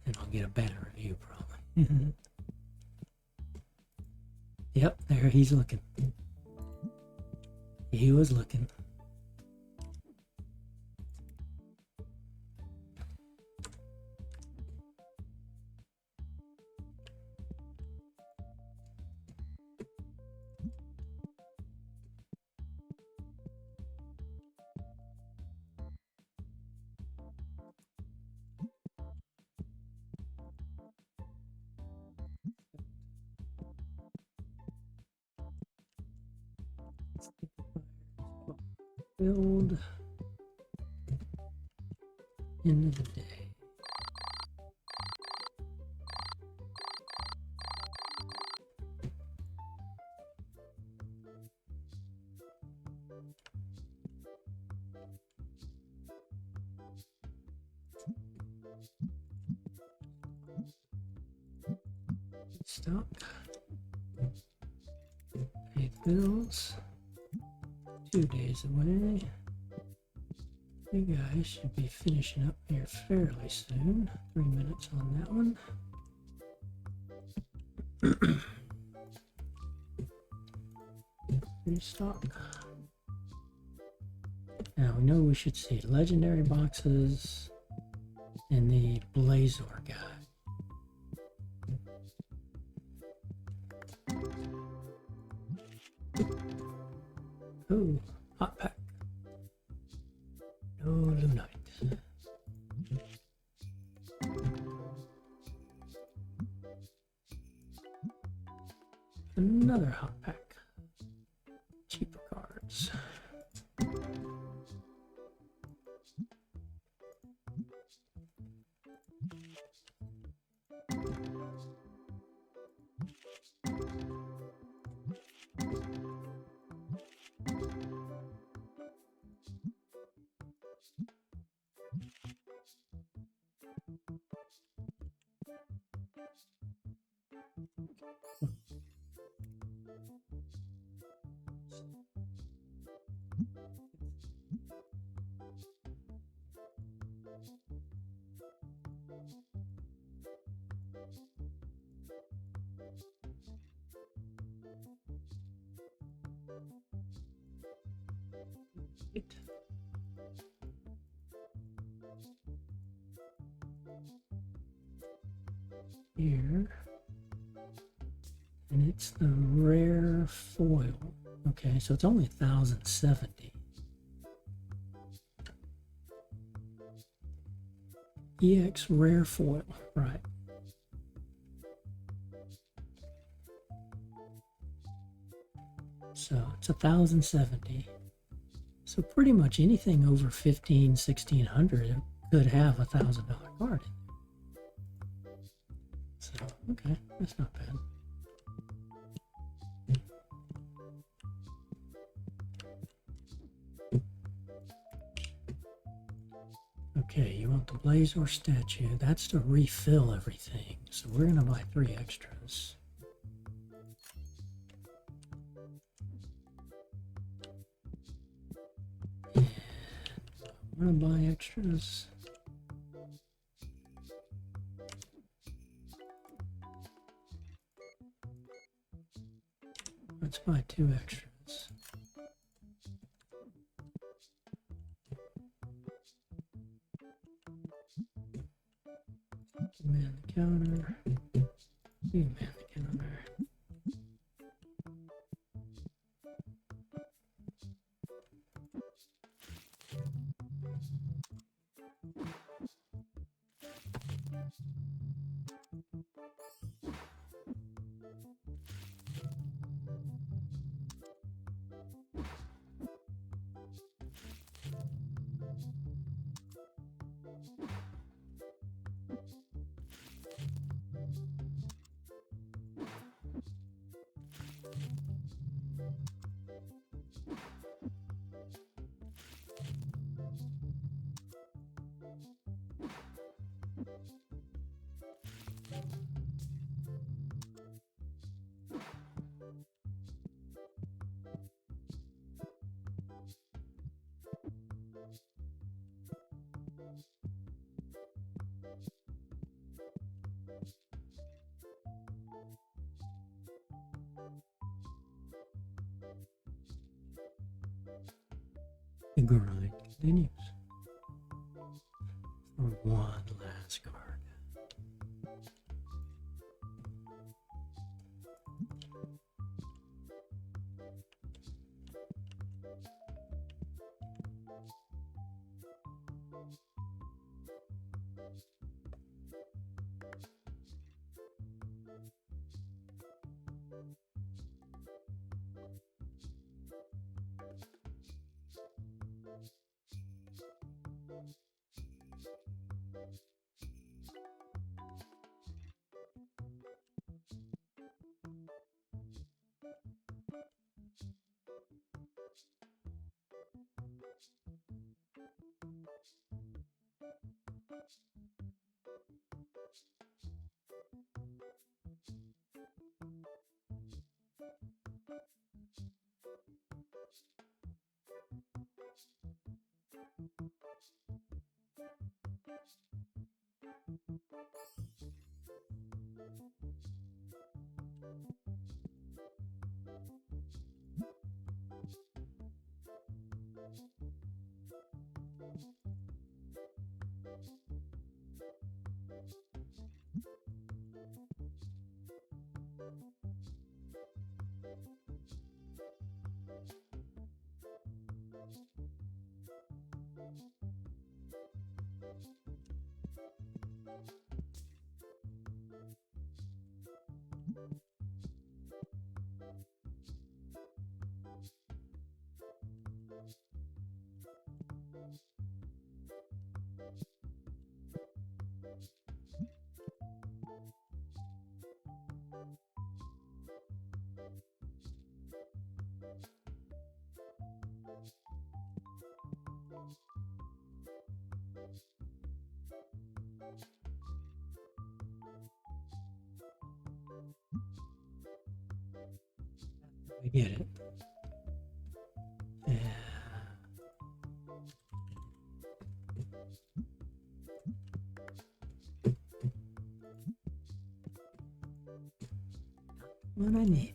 and I'll get a bad review probably. Yep, there he's looking. He was looking. Build end of the day. Stop. Pay the bills. 2 days away. You guys should be finishing up here fairly soon. 3 minutes on that one. Restock. Now we know we should see legendary boxes and the Blazor guy. Oh, hot pack. No Lunite. Another hot pack. Cheaper cards. here. And it's the rare foil. Okay, so it's only 1,070. EX rare foil, right. So it's 1,070. So pretty much anything over 1,500, 1,600 could have a $1,000 card in it. So, okay, that's not bad. Okay, you want the Blazor statue. That's to refill everything. So we're going to buy 3 extras. And I'm going to buy extras. Let's buy 2 extras. Man the counter. You man the counter. The grind continues for one last card. We get it. Yeah. What I need.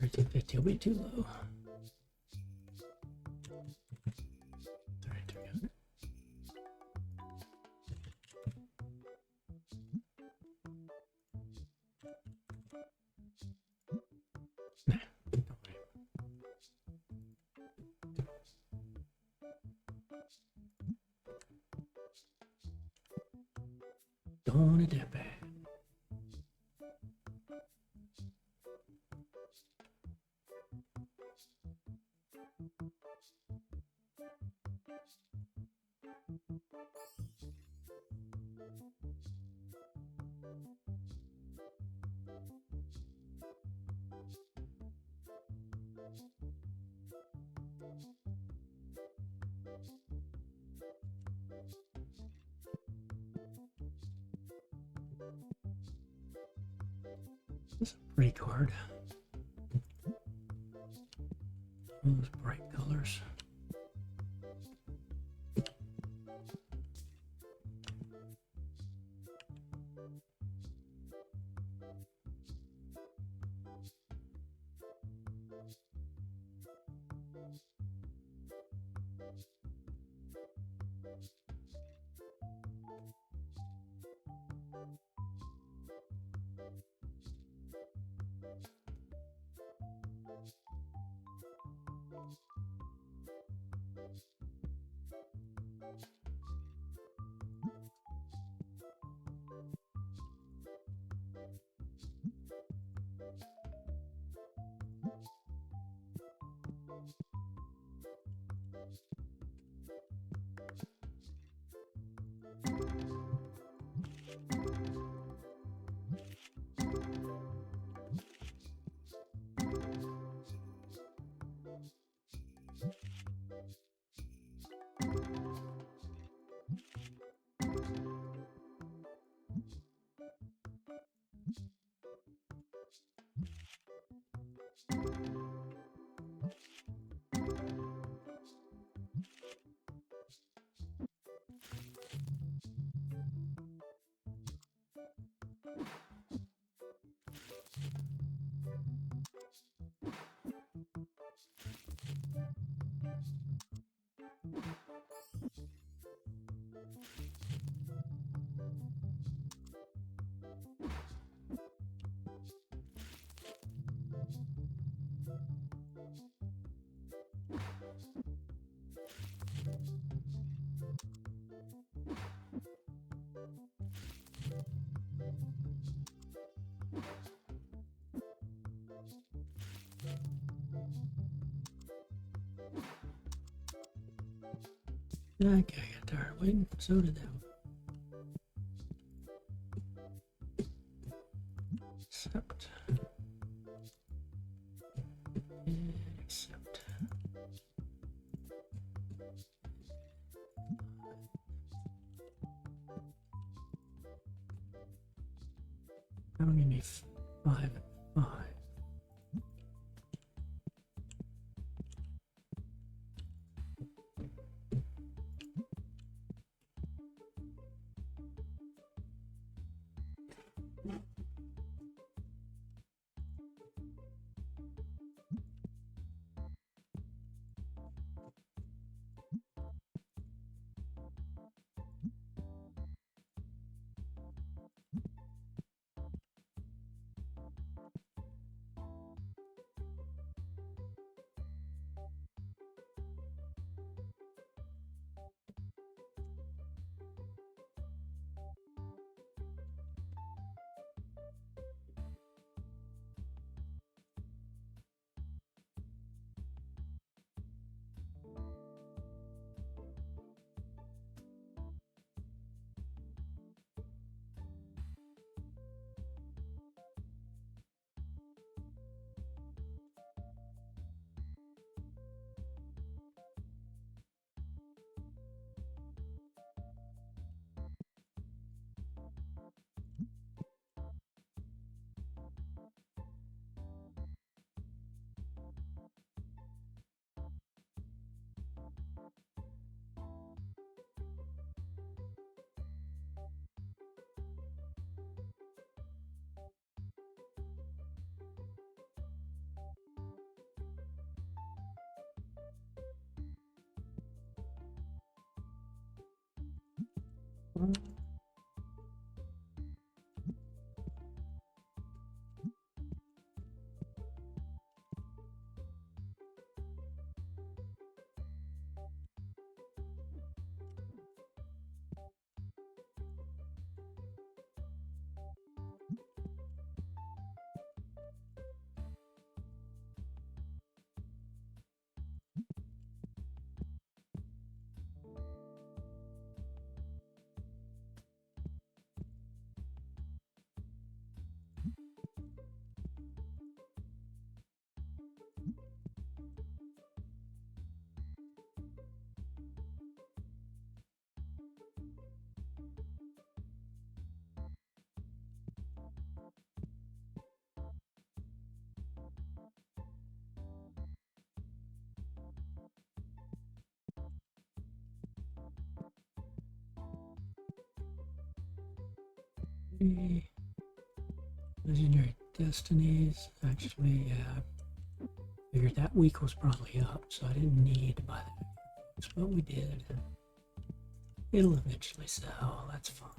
$32.50 will be too low. 3,300. Nah, don't worry. Don't want it that bad. This is a pretty card. Those bright colors. Okay, I got tired of waiting. So did that one. Accept. Accept. That'll give me 5 and 5. Legendary Destinies. Actually, yeah, I figured that week was probably up, so I didn't need to buy that. But we did. It'll eventually sell. That's fine.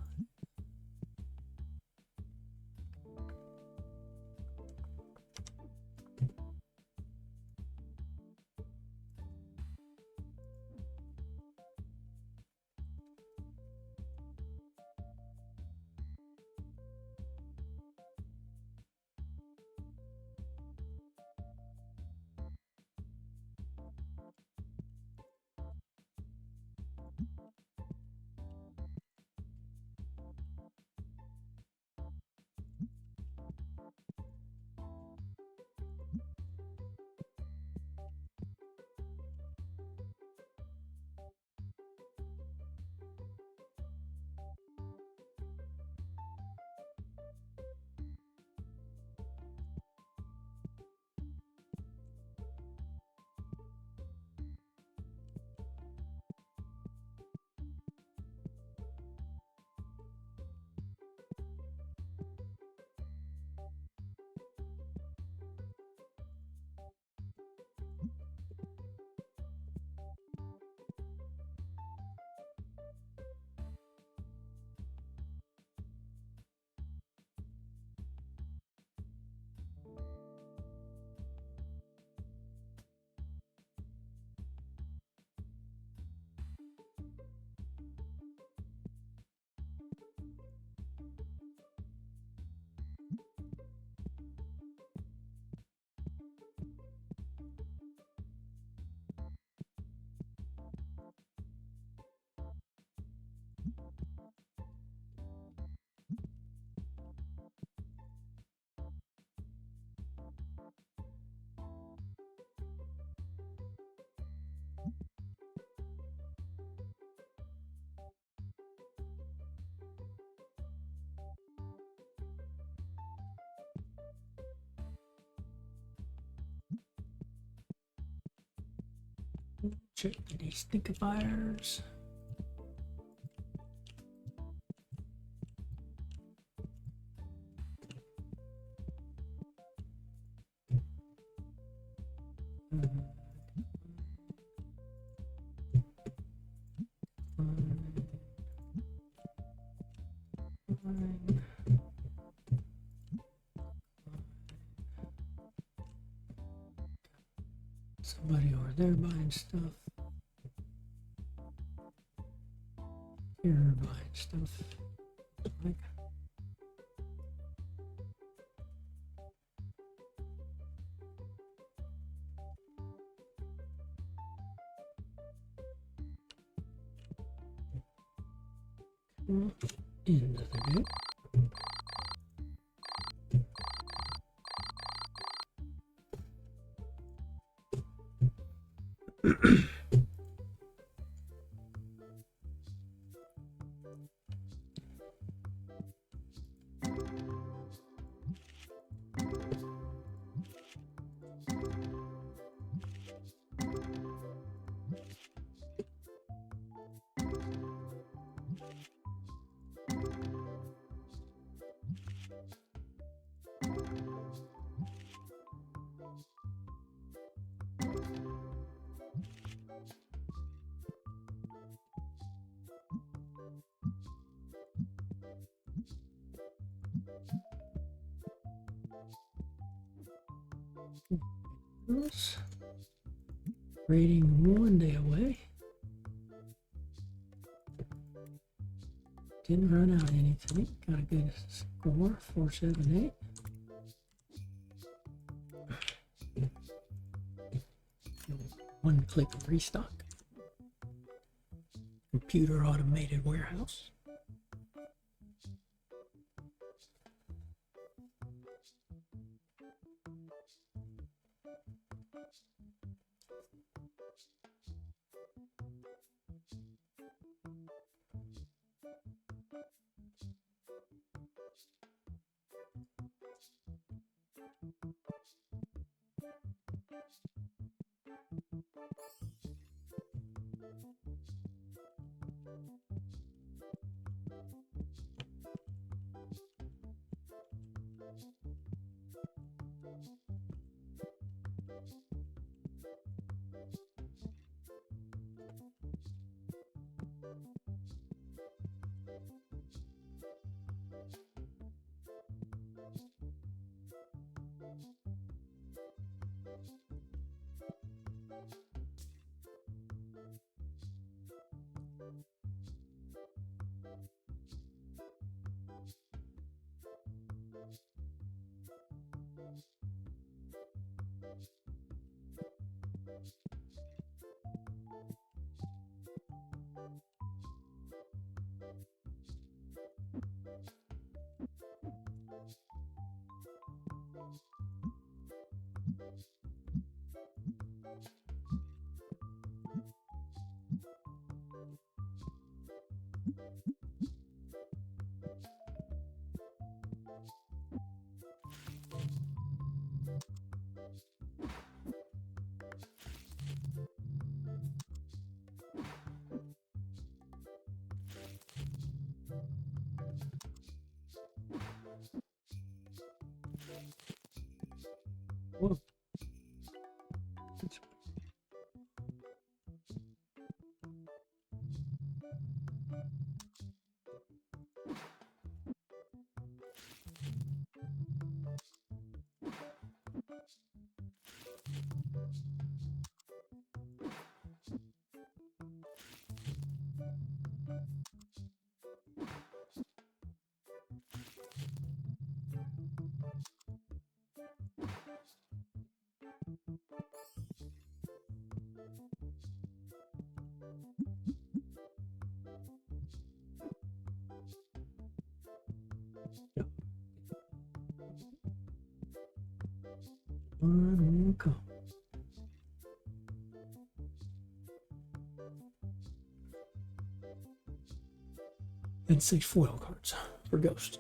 Check these stinkifiers. Somebody over there buying stuff. Here buying stuff. Like. Into the gate. Rating 1 day away. Didn't run out anything. Got a good score, 478. One click restock. Computer automated warehouse. Whoa. One more go. And 6 foil cards for Ghost.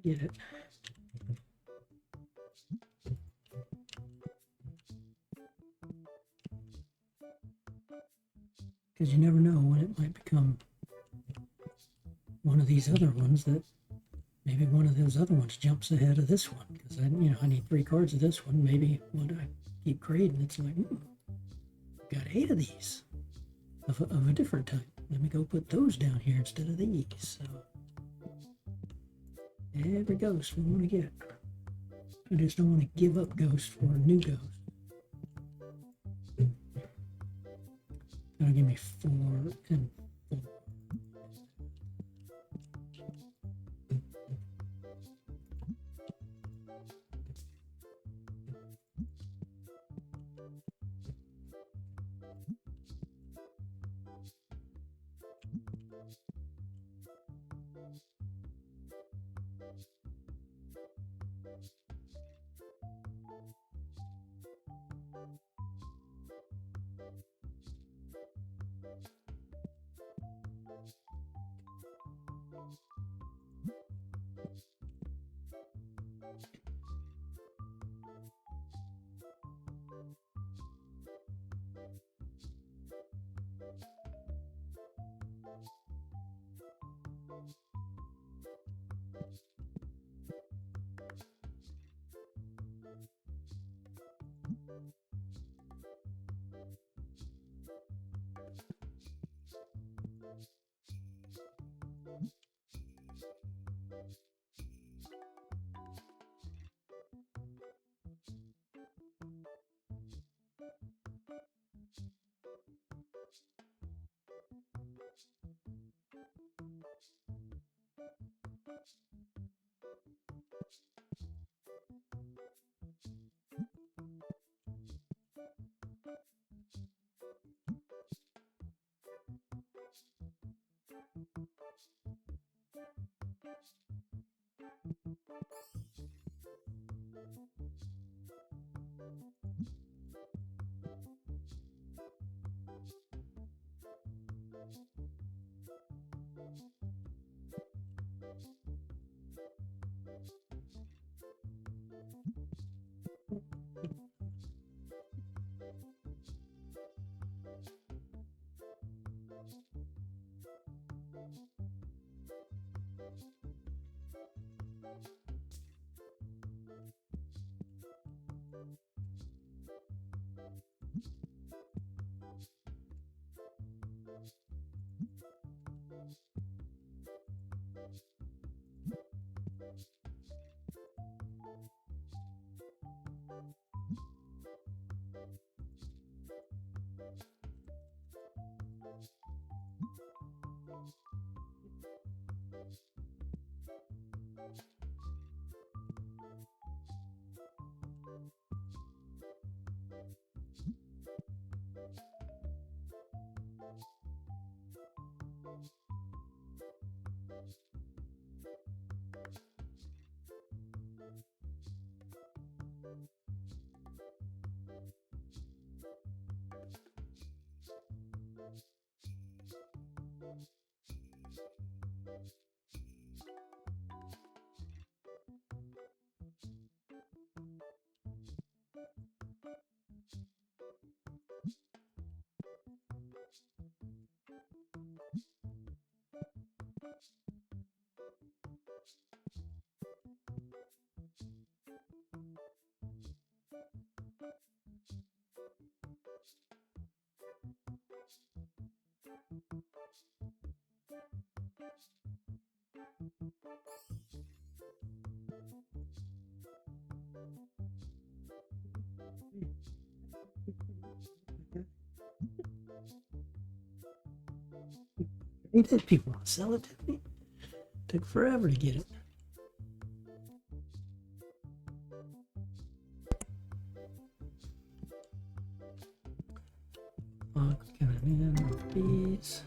Get it. Because you never know when it might become one of these other ones that maybe one of those other ones jumps ahead of this one. Because I need 3 cards of this one. Maybe when I keep grading, it's like, got 8 of these of a different type. Let me go put those down here instead of these. So every ghost we want to get. I just don't want to give up Ghost for a new Ghost. That'll give me 4 and 4. They did. People want to sell it to me. Took forever to get it. Coming in with these.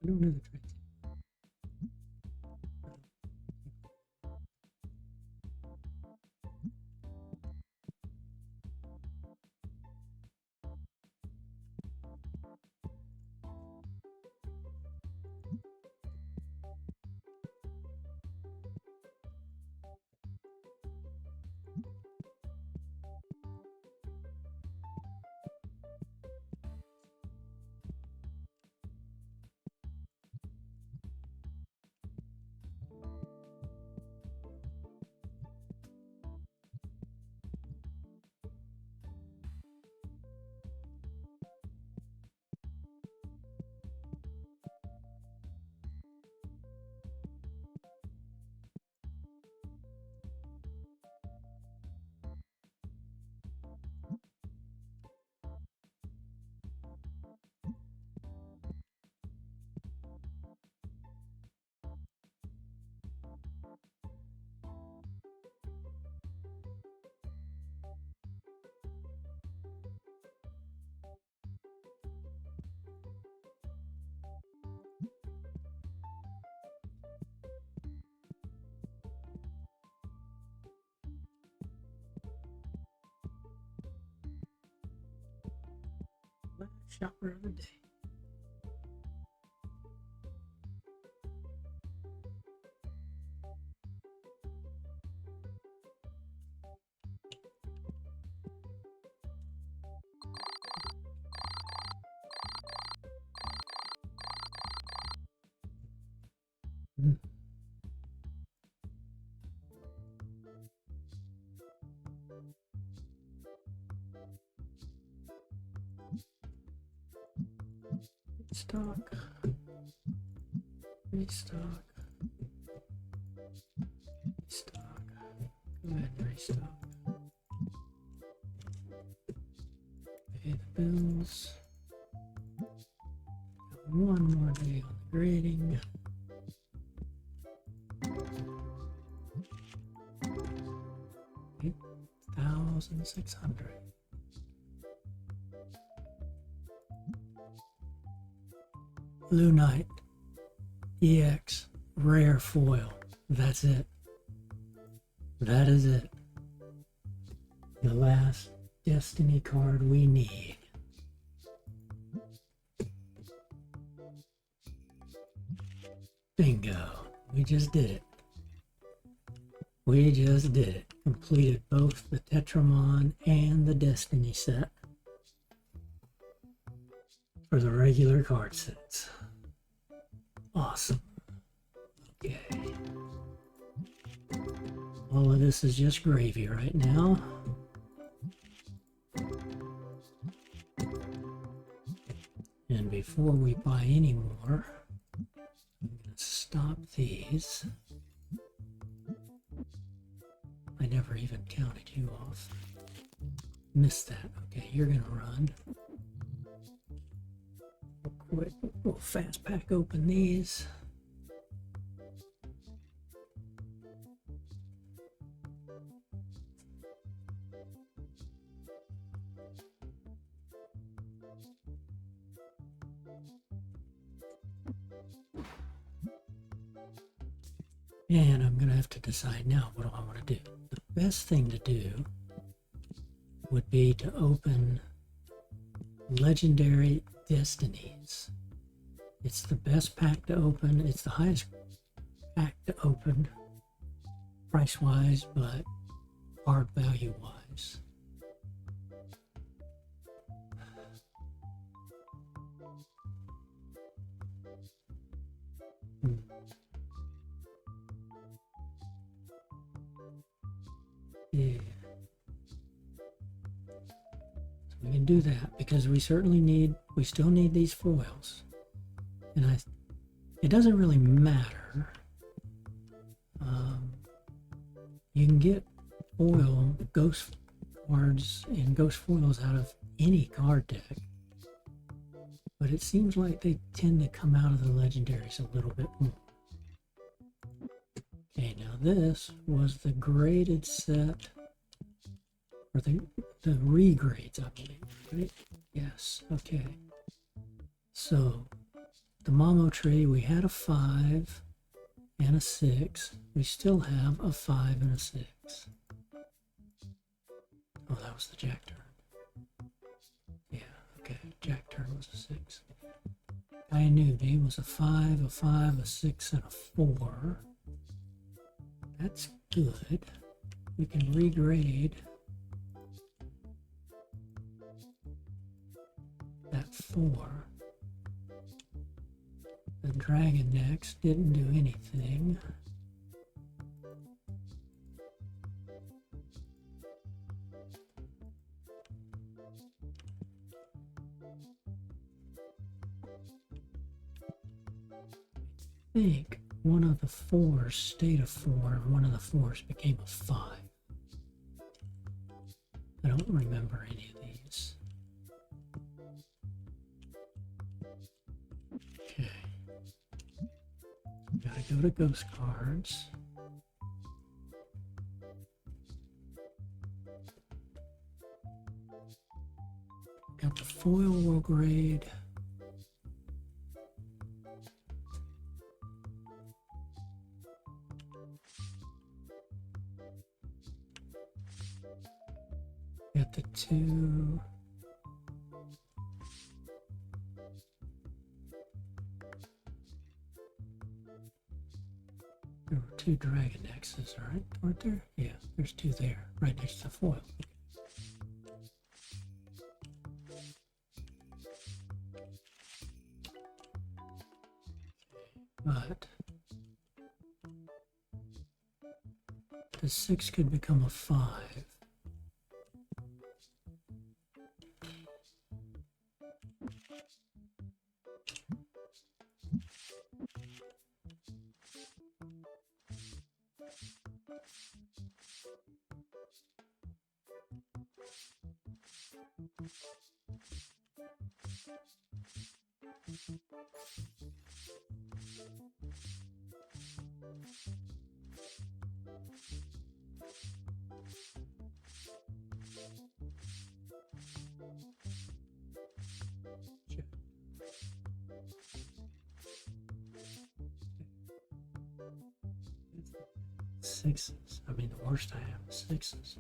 I don't know the trade. Shopper of the day. Stock, restock, restock, go ahead and restock. Pay the bills. Got one more day on the grading. $8,600. Blue Knight EX rare foil. That's it. That is it. The last Destiny card we need. Bingo. We just did it. We just did it. Completed both the Tetramon and the Destiny set for the regular card sets. Awesome. Okay. All of this is just gravy right now. And before we buy any more, I'm going to stop these. I never even counted you off. Missed that. Okay, you're going to run. Quick, we'll fast pack open these. And I'm going to have to decide now, what do I want to do? The best thing to do would be to open Legendary Destinies. It's the best pack to open. It's the highest pack to open price-wise, but card value-wise. Yeah. So we can do that because we still need these foils. And it doesn't really matter. You can get foil, ghost cards, and ghost foils out of any card deck. But it seems like they tend to come out of the legendaries a little bit more. Okay, now this was the graded set, or the regrades, I believe, right? Yes, okay. So, the Momo tree, we had a 5 and a 6. We still have a 5 and a 6. Oh, that was the jack turn. Yeah, okay. Jack turn was a 6. I knew he was a 5, a 6, and a 4. That's good. We can regrade that 4. The dragon next didn't do anything. I think one of the 4s stayed a 4 and one of the 4s became a 5. I don't remember any of these. Okay. Gotta go to ghost cards. Got the foil will grade. Got the 2. There were 2 dragon X's, right? Weren't there? Yeah, there's 2 there, right next to the foil. But the 6 could become a 5. Sixes. I mean, the worst I have is 6s.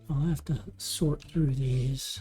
I'll have to sort through these.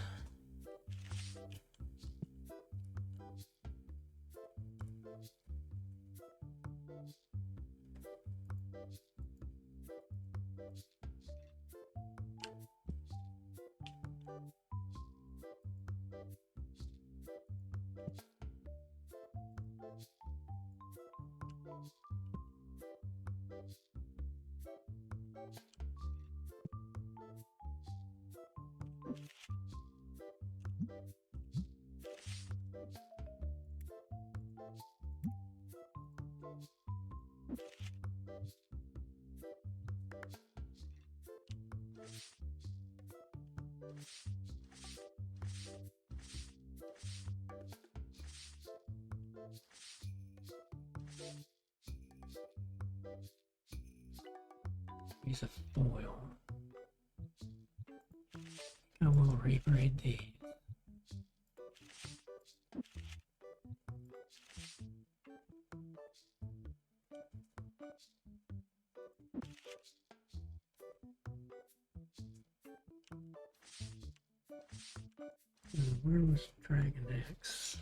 Use a foil. I will regrade these. Where was Dragon X?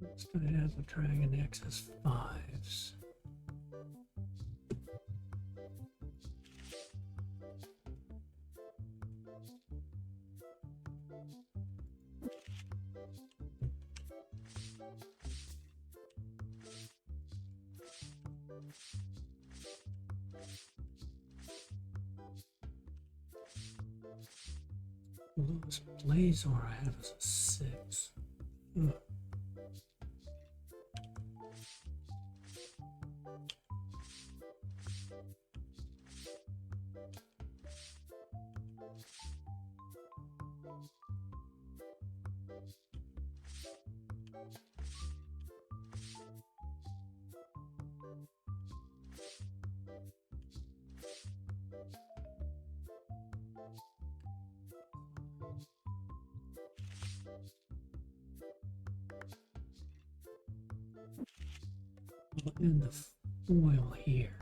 Let's go ahead with Dragon X as 5s. The lowest Blazor I have is a 6. Ugh. And the foil here.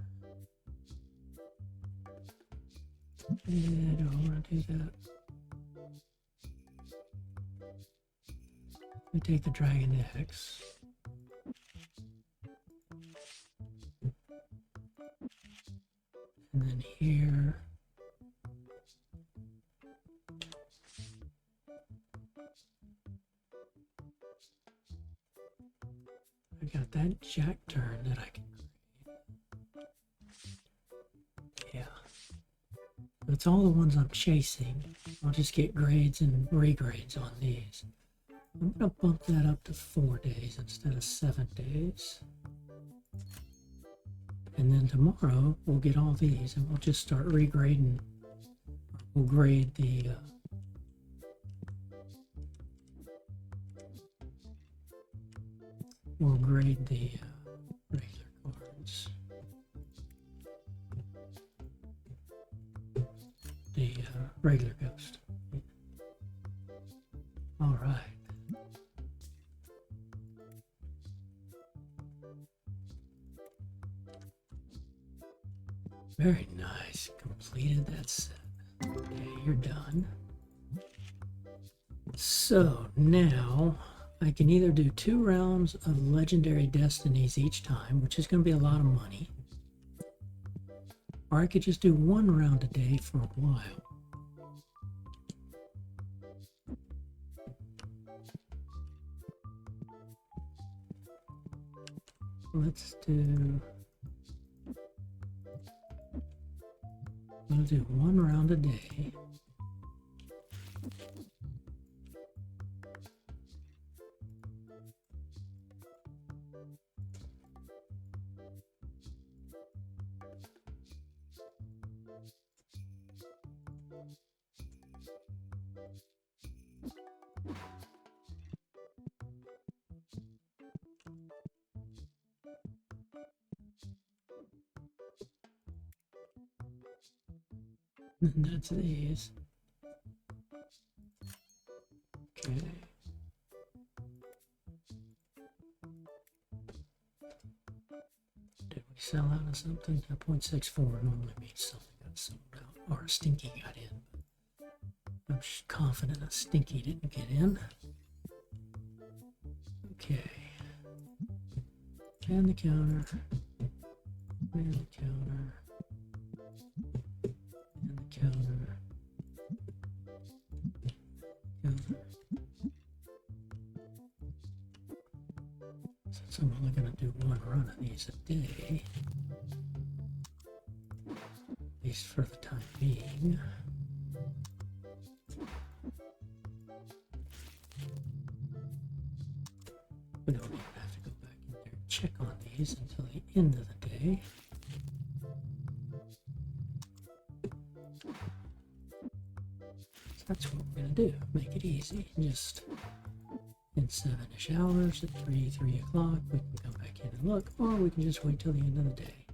And I don't want to do that. We take the Dragon X. And then here. I got that jack turn that I can create. Yeah. That's all the ones I'm chasing. I'll just get grades and regrades on these. I'm going to bump that up to 4 days instead of 7 days. And then tomorrow we'll get all these and we'll just start regrading. We'll grade the regular cards. The regular ghost. All right. Very nice. Completed that set. Okay, you're done. So now I can either do 2 rounds of legendary destinies each time, which is going to be a lot of money, or I could just do 1 round a day for a while. Let's do... We'll do 1 round a day. And that's these. Okay. Did we sell out of something? 0.64 normally means something got sold out, or a stinky got in. I'm confident a stinky didn't get in. Okay. And the counter. And the counter. And the counter. Counter. Since I'm only going to do 1 run of these a day, at least for the time being. We don't even have to go back in there and check on these until the end of the day. So that's what we're going to do. Make it easy. Just in 7-ish hours at 3 o'clock, we can come back in and look, or we can just wait till the end of the day.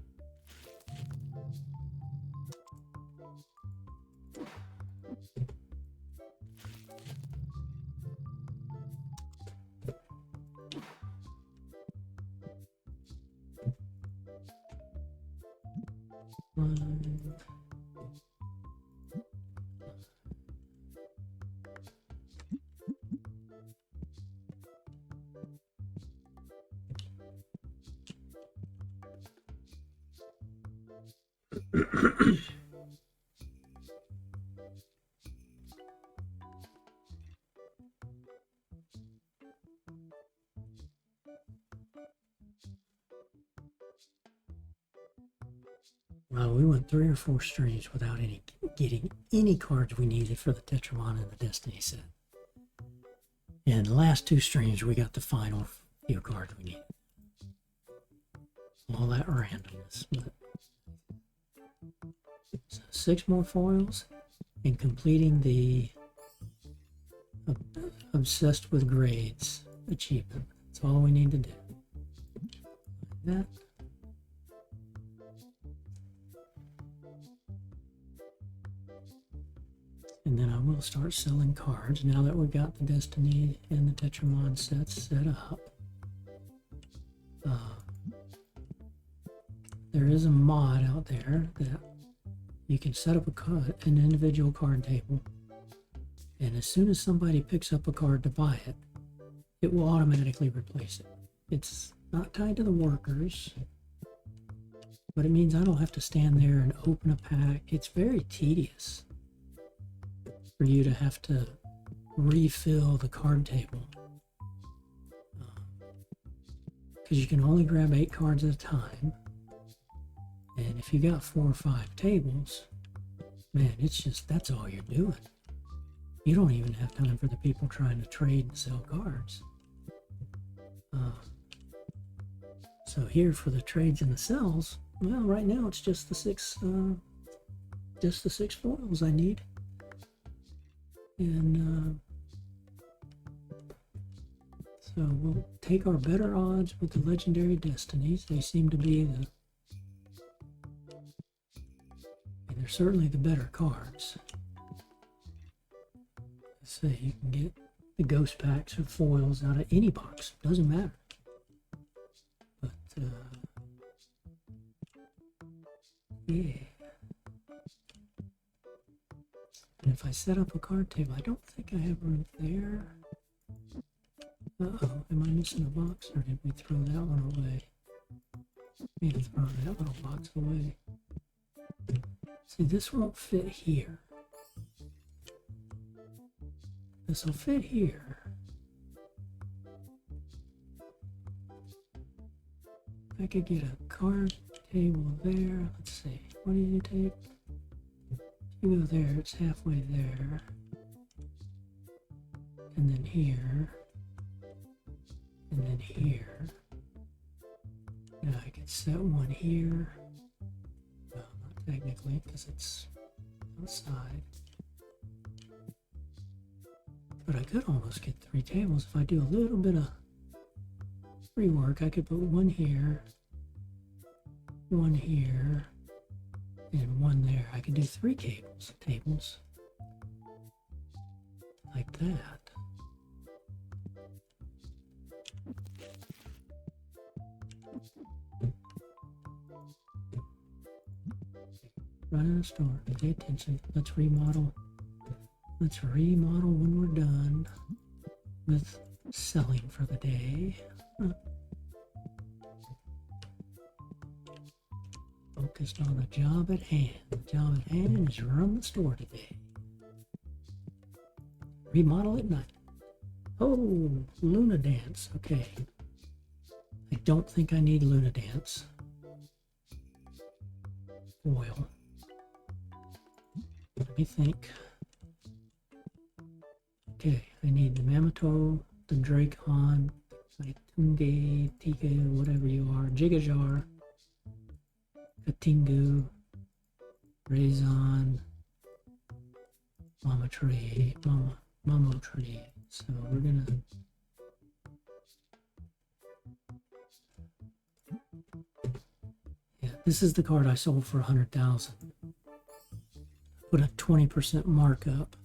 Well, we went 3 or 4 streams without getting any cards we needed for the Tetramon and the Destiny set. And the last 2 streams, we got the final few cards we needed. All that randomness. But... So 6 more foils and completing the Obsessed with Grades achievement. That's all we need to do. Like that. And then I will start selling cards now that we've got the Destiny and the Tetramon sets set up. is a mod out there that you can set up an individual card table, and as soon as somebody picks up a card to buy it, it will automatically replace it. It's not tied to the workers, but it means I don't have to stand there and open a pack. It's very tedious for you to have to refill the card table, because you can only grab 8 cards at a time, and if you got 4 or 5 tables, man, it's just, that's all you're doing. You don't even have time for the people trying to trade and sell cards. So here for the trades and the sells, well, right now it's just the 6 foils I need, and so we'll take our better odds with the legendary destinies. They seem to be they're certainly the better cards. Let's say you can get the ghost packs or foils out of any box, doesn't matter. But yeah. And if I set up a card table, I don't think I have room there. Uh-oh, am I missing a box, or did we throw that one away? May have thrown that little box away. See, this won't fit here. This will fit here. If I could get a card table there, let's see, what do you take? If you go there, it's halfway there. And then here. And then here. Now I could set one here. Well, not technically, because it's outside. But I could almost get 3 tables if I do a little bit of rework. I could put one here, and one there. I could do 3 tables like that. Running a store. Pay attention. Let's remodel. Let's remodel when we're done with selling for the day. Focused on the job at hand. The job at hand is run the store today. Remodel at night. Oh, Luna Dance. Okay. I don't think I need Luna Dance foil. Let me think. Okay, I need the Mamato, the Dracon, Tunge, Tika, whatever you are, Jigajar, Katingu, Raison, Mama Tree, Mamo Tree. So we're gonna this is the card I sold for 100,000. Put a 20% markup.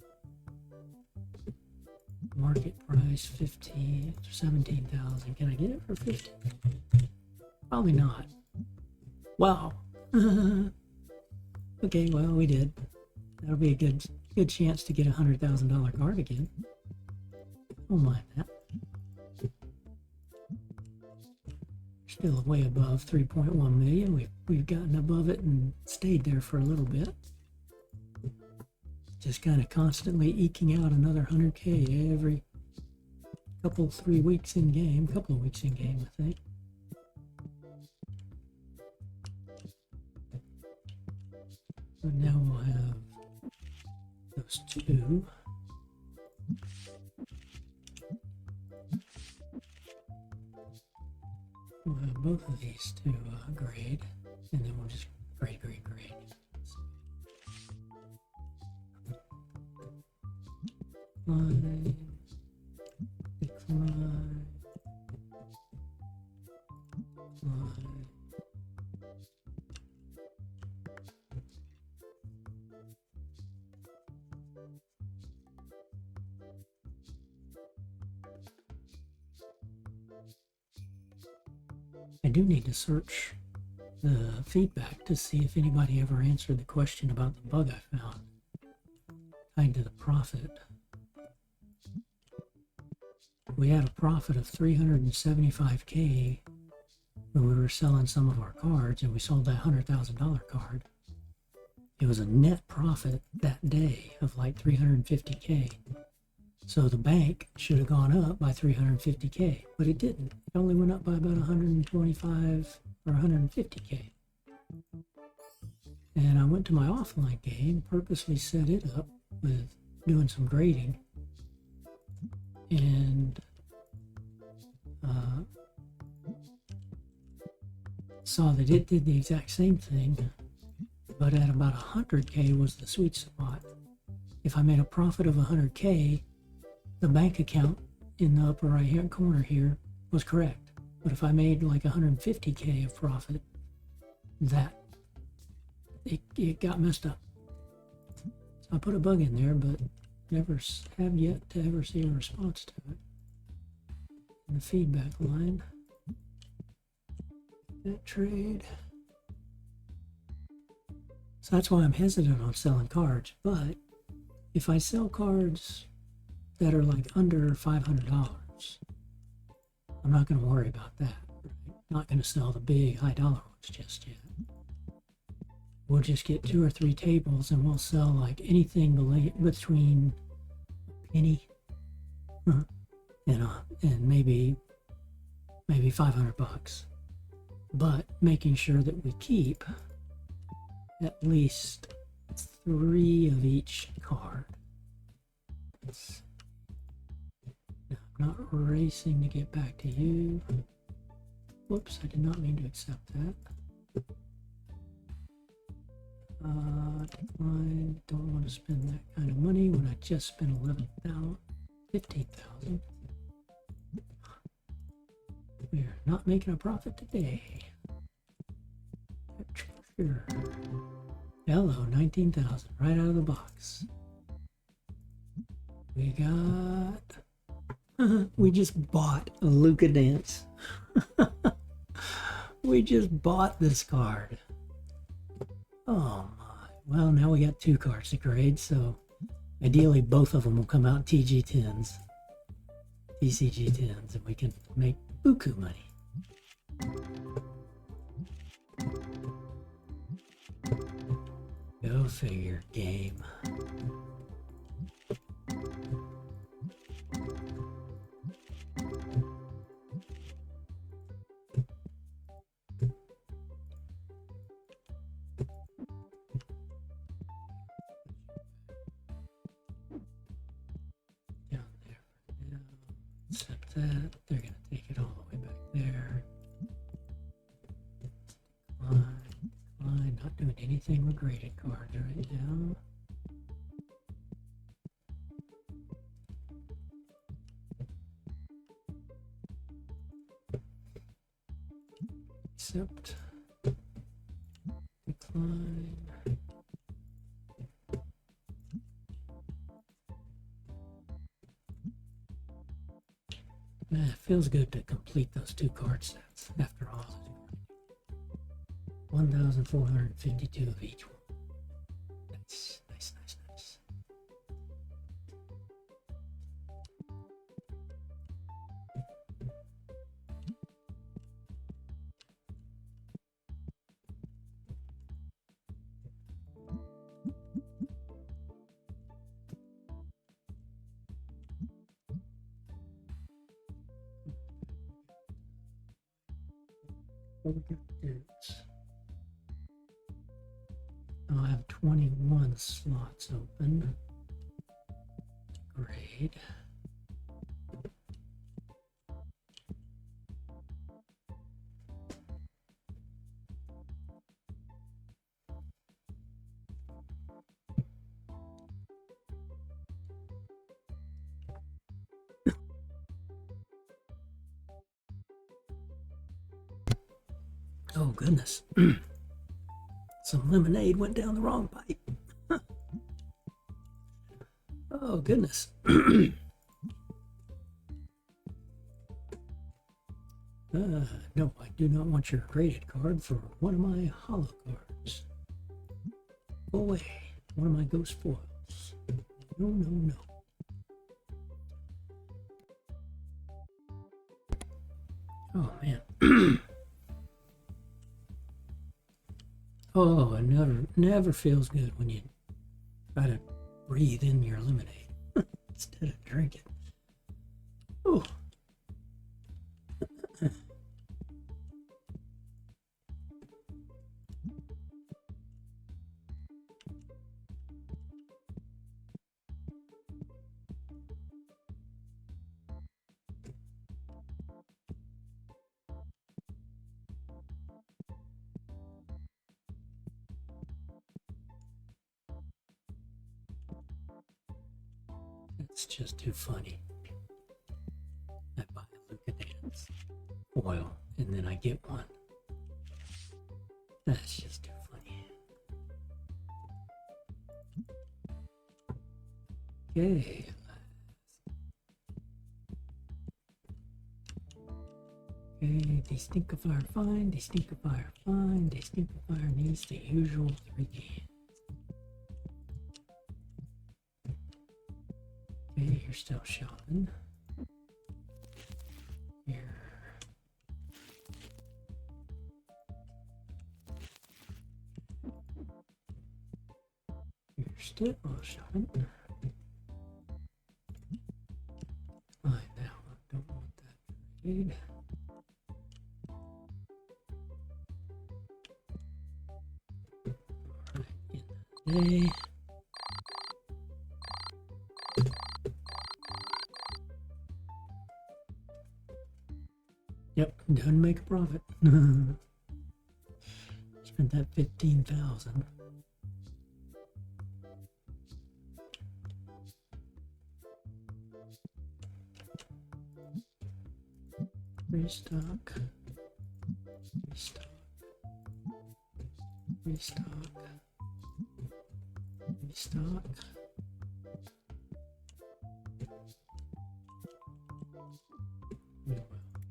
Market price 15 or 17,000. Can I get it for 50? Probably not. Wow. Okay, well, we did. That'll be a good chance to get a $100,000 card again. Don't mind that. Still way above 3.1 million. We've gotten above it and stayed there for a little bit. Just kind of constantly eking out another 100K every couple of weeks in game, I think. So now we'll have those 2. We'll have both of these to grade, and then we'll just grade. Decline. I do need to search the feedback to see if anybody ever answered the question about the bug I found tied to the profit. We had a profit of 375K when we were selling some of our cards, and we sold that $100,000 card. It was a net profit that day of like 350K. So the bank should have gone up by 350K, but it didn't. It only went up by about 125 or 150K. And I went to my offline game, purposely set it up with doing some grading, and saw that it did the exact same thing, but at about 100K was the sweet spot. If I made a profit of 100K, the bank account in the upper right hand corner here was correct. But if I made like 150K of profit, that it got messed up. So I put a bug in there, but never have yet to ever see a response to it. In the feedback line, that trade. So that's why I'm hesitant on selling cards. But if I sell cards that are like under $500, I'm not going to worry about that. Right? Not going to sell the big high dollar ones just yet. We'll just get 2 or 3 tables, and we'll sell like anything between a penny and maybe $500. But making sure that we keep at least 3 of each card. Now, I'm not racing to get back to you. Whoops, I did not mean to accept that. Decline, don't want to spend that kind of money when I just spent 15,000. We are not making a profit today. Sure. Hello, 19,000 right out of the box. We got. We just bought a Luca Dance. We just bought this card. Oh my. Well, now we got 2 cards to grade, so ideally both of them will come out TCG 10s, and we can make buku money. Go figure, game. Down there for now. Accept that. They're going to take it all the way back there. Decline. Not doing anything with graded cards right now. Accept. Decline. Man, it feels good to complete those 2 card sets after all. 1,452 of each one. Nice. What we got dudes? I'll have 21 slots open. Grade. Oh goodness. Some lemonade went down the wrong pipe. Oh goodness. No, I do not want your graded card for one of my hollow cards. Go away. One of my ghost foils. No, no, no. Oh, man. Oh, it never feels good when you try to breathe in your lemonade instead of drinking. Oh. It's just too funny. I buy a Luca Dance foil and then I get one. That's just too funny. Okay. Okay, Destinkifier fine, Destinkifier fine, Destinkifier needs the usual 3 cans. Okay, you're still shopping. Here. You're still shopping. Fine, now I don't want that trade. Day. Yep, done make a profit. Spent that 15,000. Restock. Restock. Restock. Restock.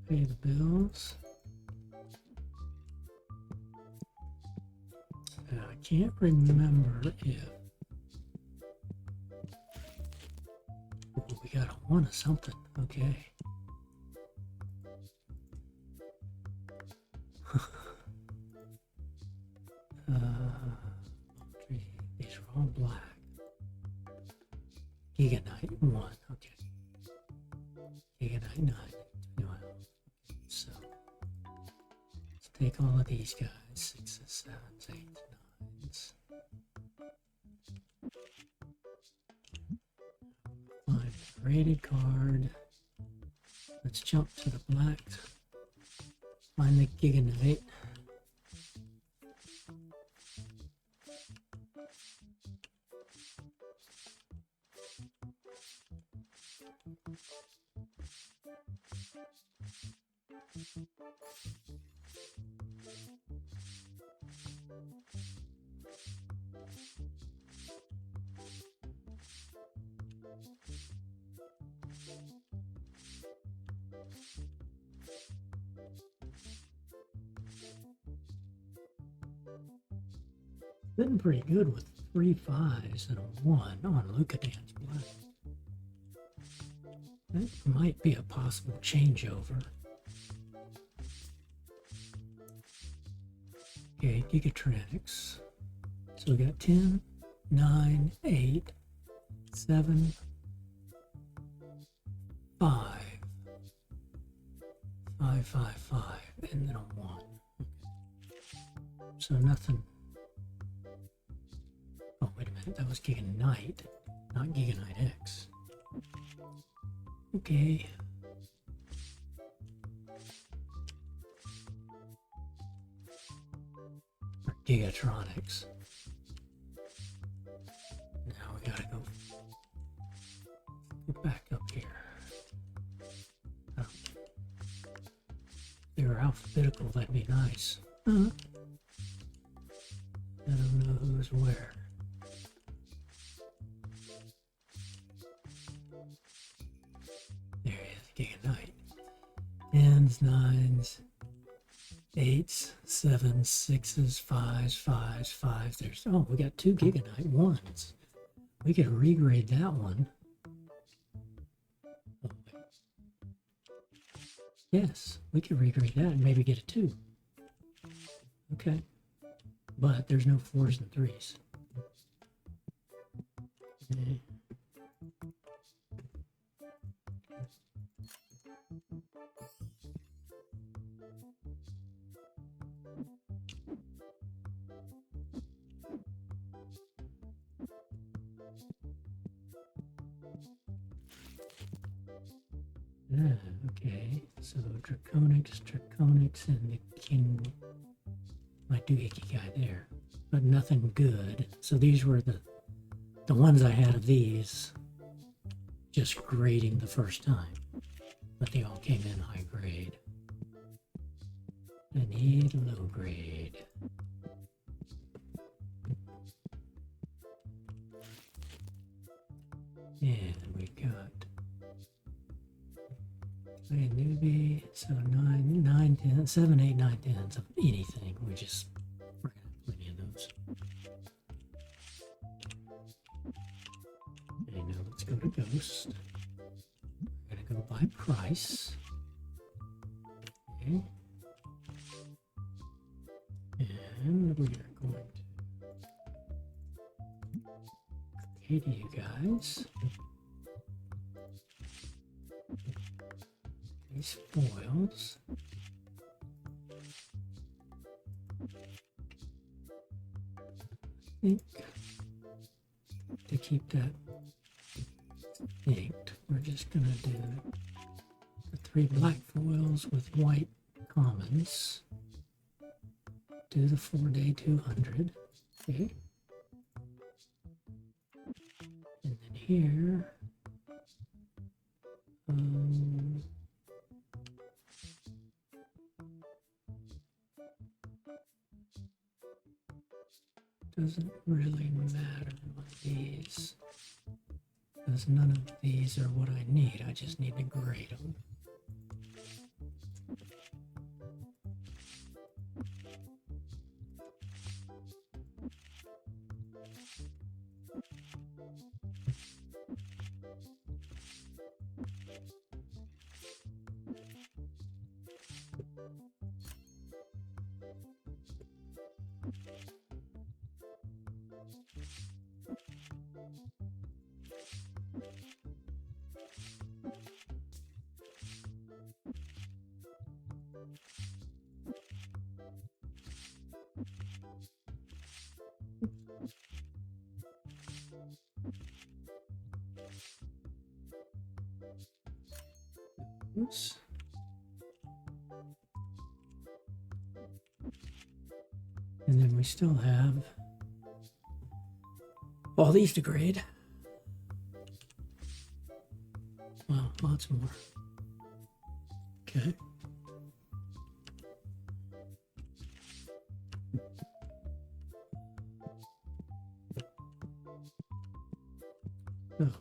Pay the bills. I can't remember if we got a 1 or something. Okay. These are all black. Giganite 1. Okay. Giganite 9. So let's take all of these guys. 6s, 7s, 8s, 9s. Find a graded card. Let's jump to the black. Find the Giganite. Been pretty good with 3 5s and a 1 on Luca Dance Black. That might be a possible changeover. Okay, Gigatronics. So we got 10, 9, 8, 7, 5, 5, 5, 5, and then a 1. So nothing. Oh, wait a minute, that was Giganite, not Giganite X. Okay. Or Gigatronics. Now we gotta go back up here. Oh. If they were alphabetical, that'd be nice. I don't know who's where. There he is, Giganite. tens, nines, eights, sevens, sixes, fives, fives, fives. There's, oh, we got 2 Giganite ones. We could regrade that one. Oh, wait. Yes, we could regrade that and maybe get a 2. Okay. But there's no 4s and 3s. Okay. Okay, so Draconics, and the King might do icky guy there, but nothing good. So these were the ones I had of these, just grading the first time, but they all came in high grade. I need low grade. And we got a newbie, so 9, 10, 7, 8, 9, 10s of anything. We're gonna have plenty of those. Okay, now let's go to Ghost. We're gonna go by price. Okay. And we are going to create you guys. These foils. I think to keep that inked, we're just gonna do the 3 black foils with white commons. Do the 4-day 200. Okay. And then here, doesn't really matter on these, because none of these are what I need. I just need to grade them. Oops. And then we still have all these to grade. Wow, lots more. Okay. Oh.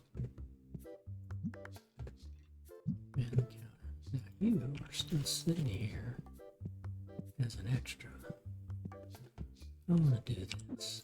Man counter. Now you are still sitting here as an extra. I want to do this.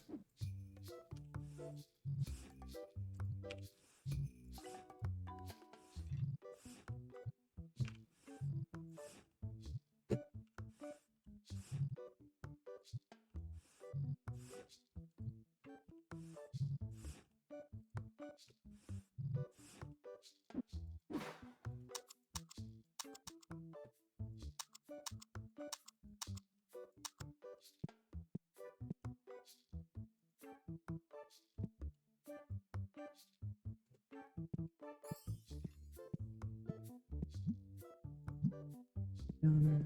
Counter.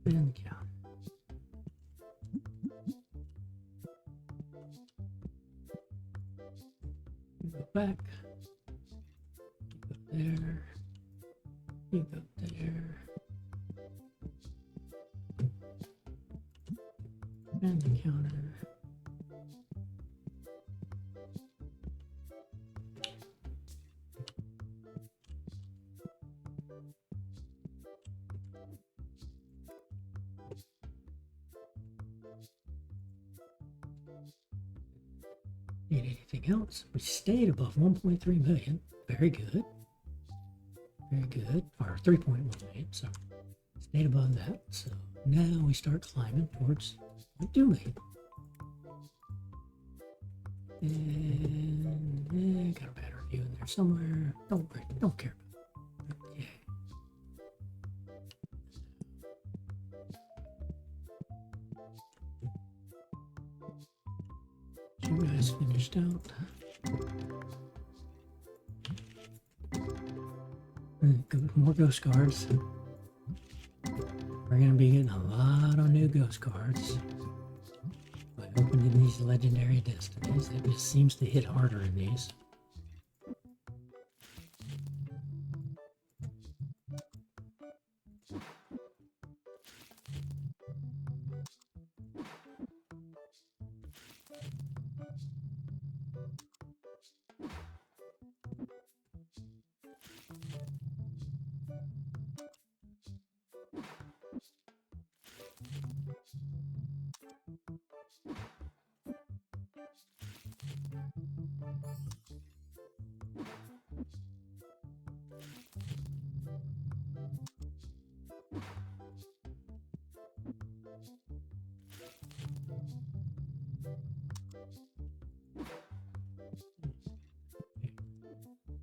And counter. You go back. You go there. You go there. And the counter. Anything else? We stayed above 1.3 million. Very good. Very good. Or 3.1 million, sorry. Stayed above that. So now we start climbing towards 2 million. And got a bad review in there somewhere. Don't care about it. Yeah. You guys finished out. More ghost cards. We're gonna be getting a lot of new ghost cards by opening these legendary destinies. It just seems to hit harder in these.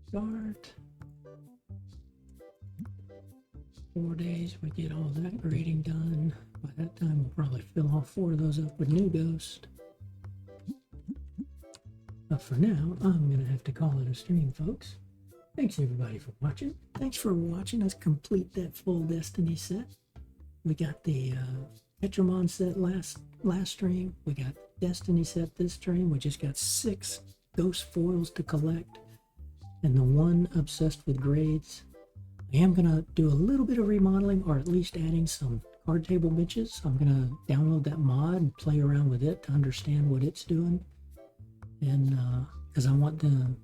Start. 4 days, we get all that grading done. By that time, we'll probably fill all 4 of those up with new ghost. But for now, I'm going to have to call it a stream, folks. Thanks everybody for watching. Thanks for watching us complete that full Destiny set. We got the Petramon set last stream. We got Destiny set this stream. We just got 6 ghost foils to collect. And the one obsessed with grades. I am going to do a little bit of remodeling, or at least adding some card table benches. I'm going to download that mod and play around with it to understand what it's doing. And because I want the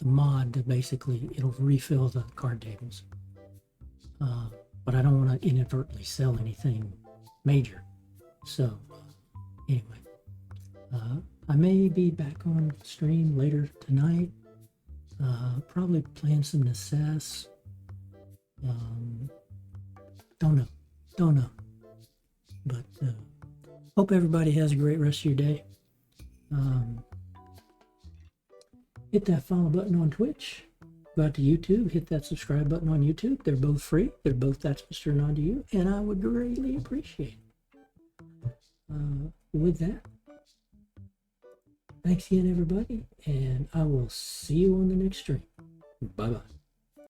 mod to basically, it'll refill the card tables. But I don't want to inadvertently sell anything major. So anyway, I may be back on stream later tonight. Probably playing some Necess. Don't know. But hope everybody has a great rest of your day. Hit that follow button on Twitch. Go out to YouTube. Hit that subscribe button on YouTube. They're both free. They're both That's Mr. Nod to You, and I would greatly appreciate it. With that, thanks again, everybody, and I will see you on the next stream. Bye-bye.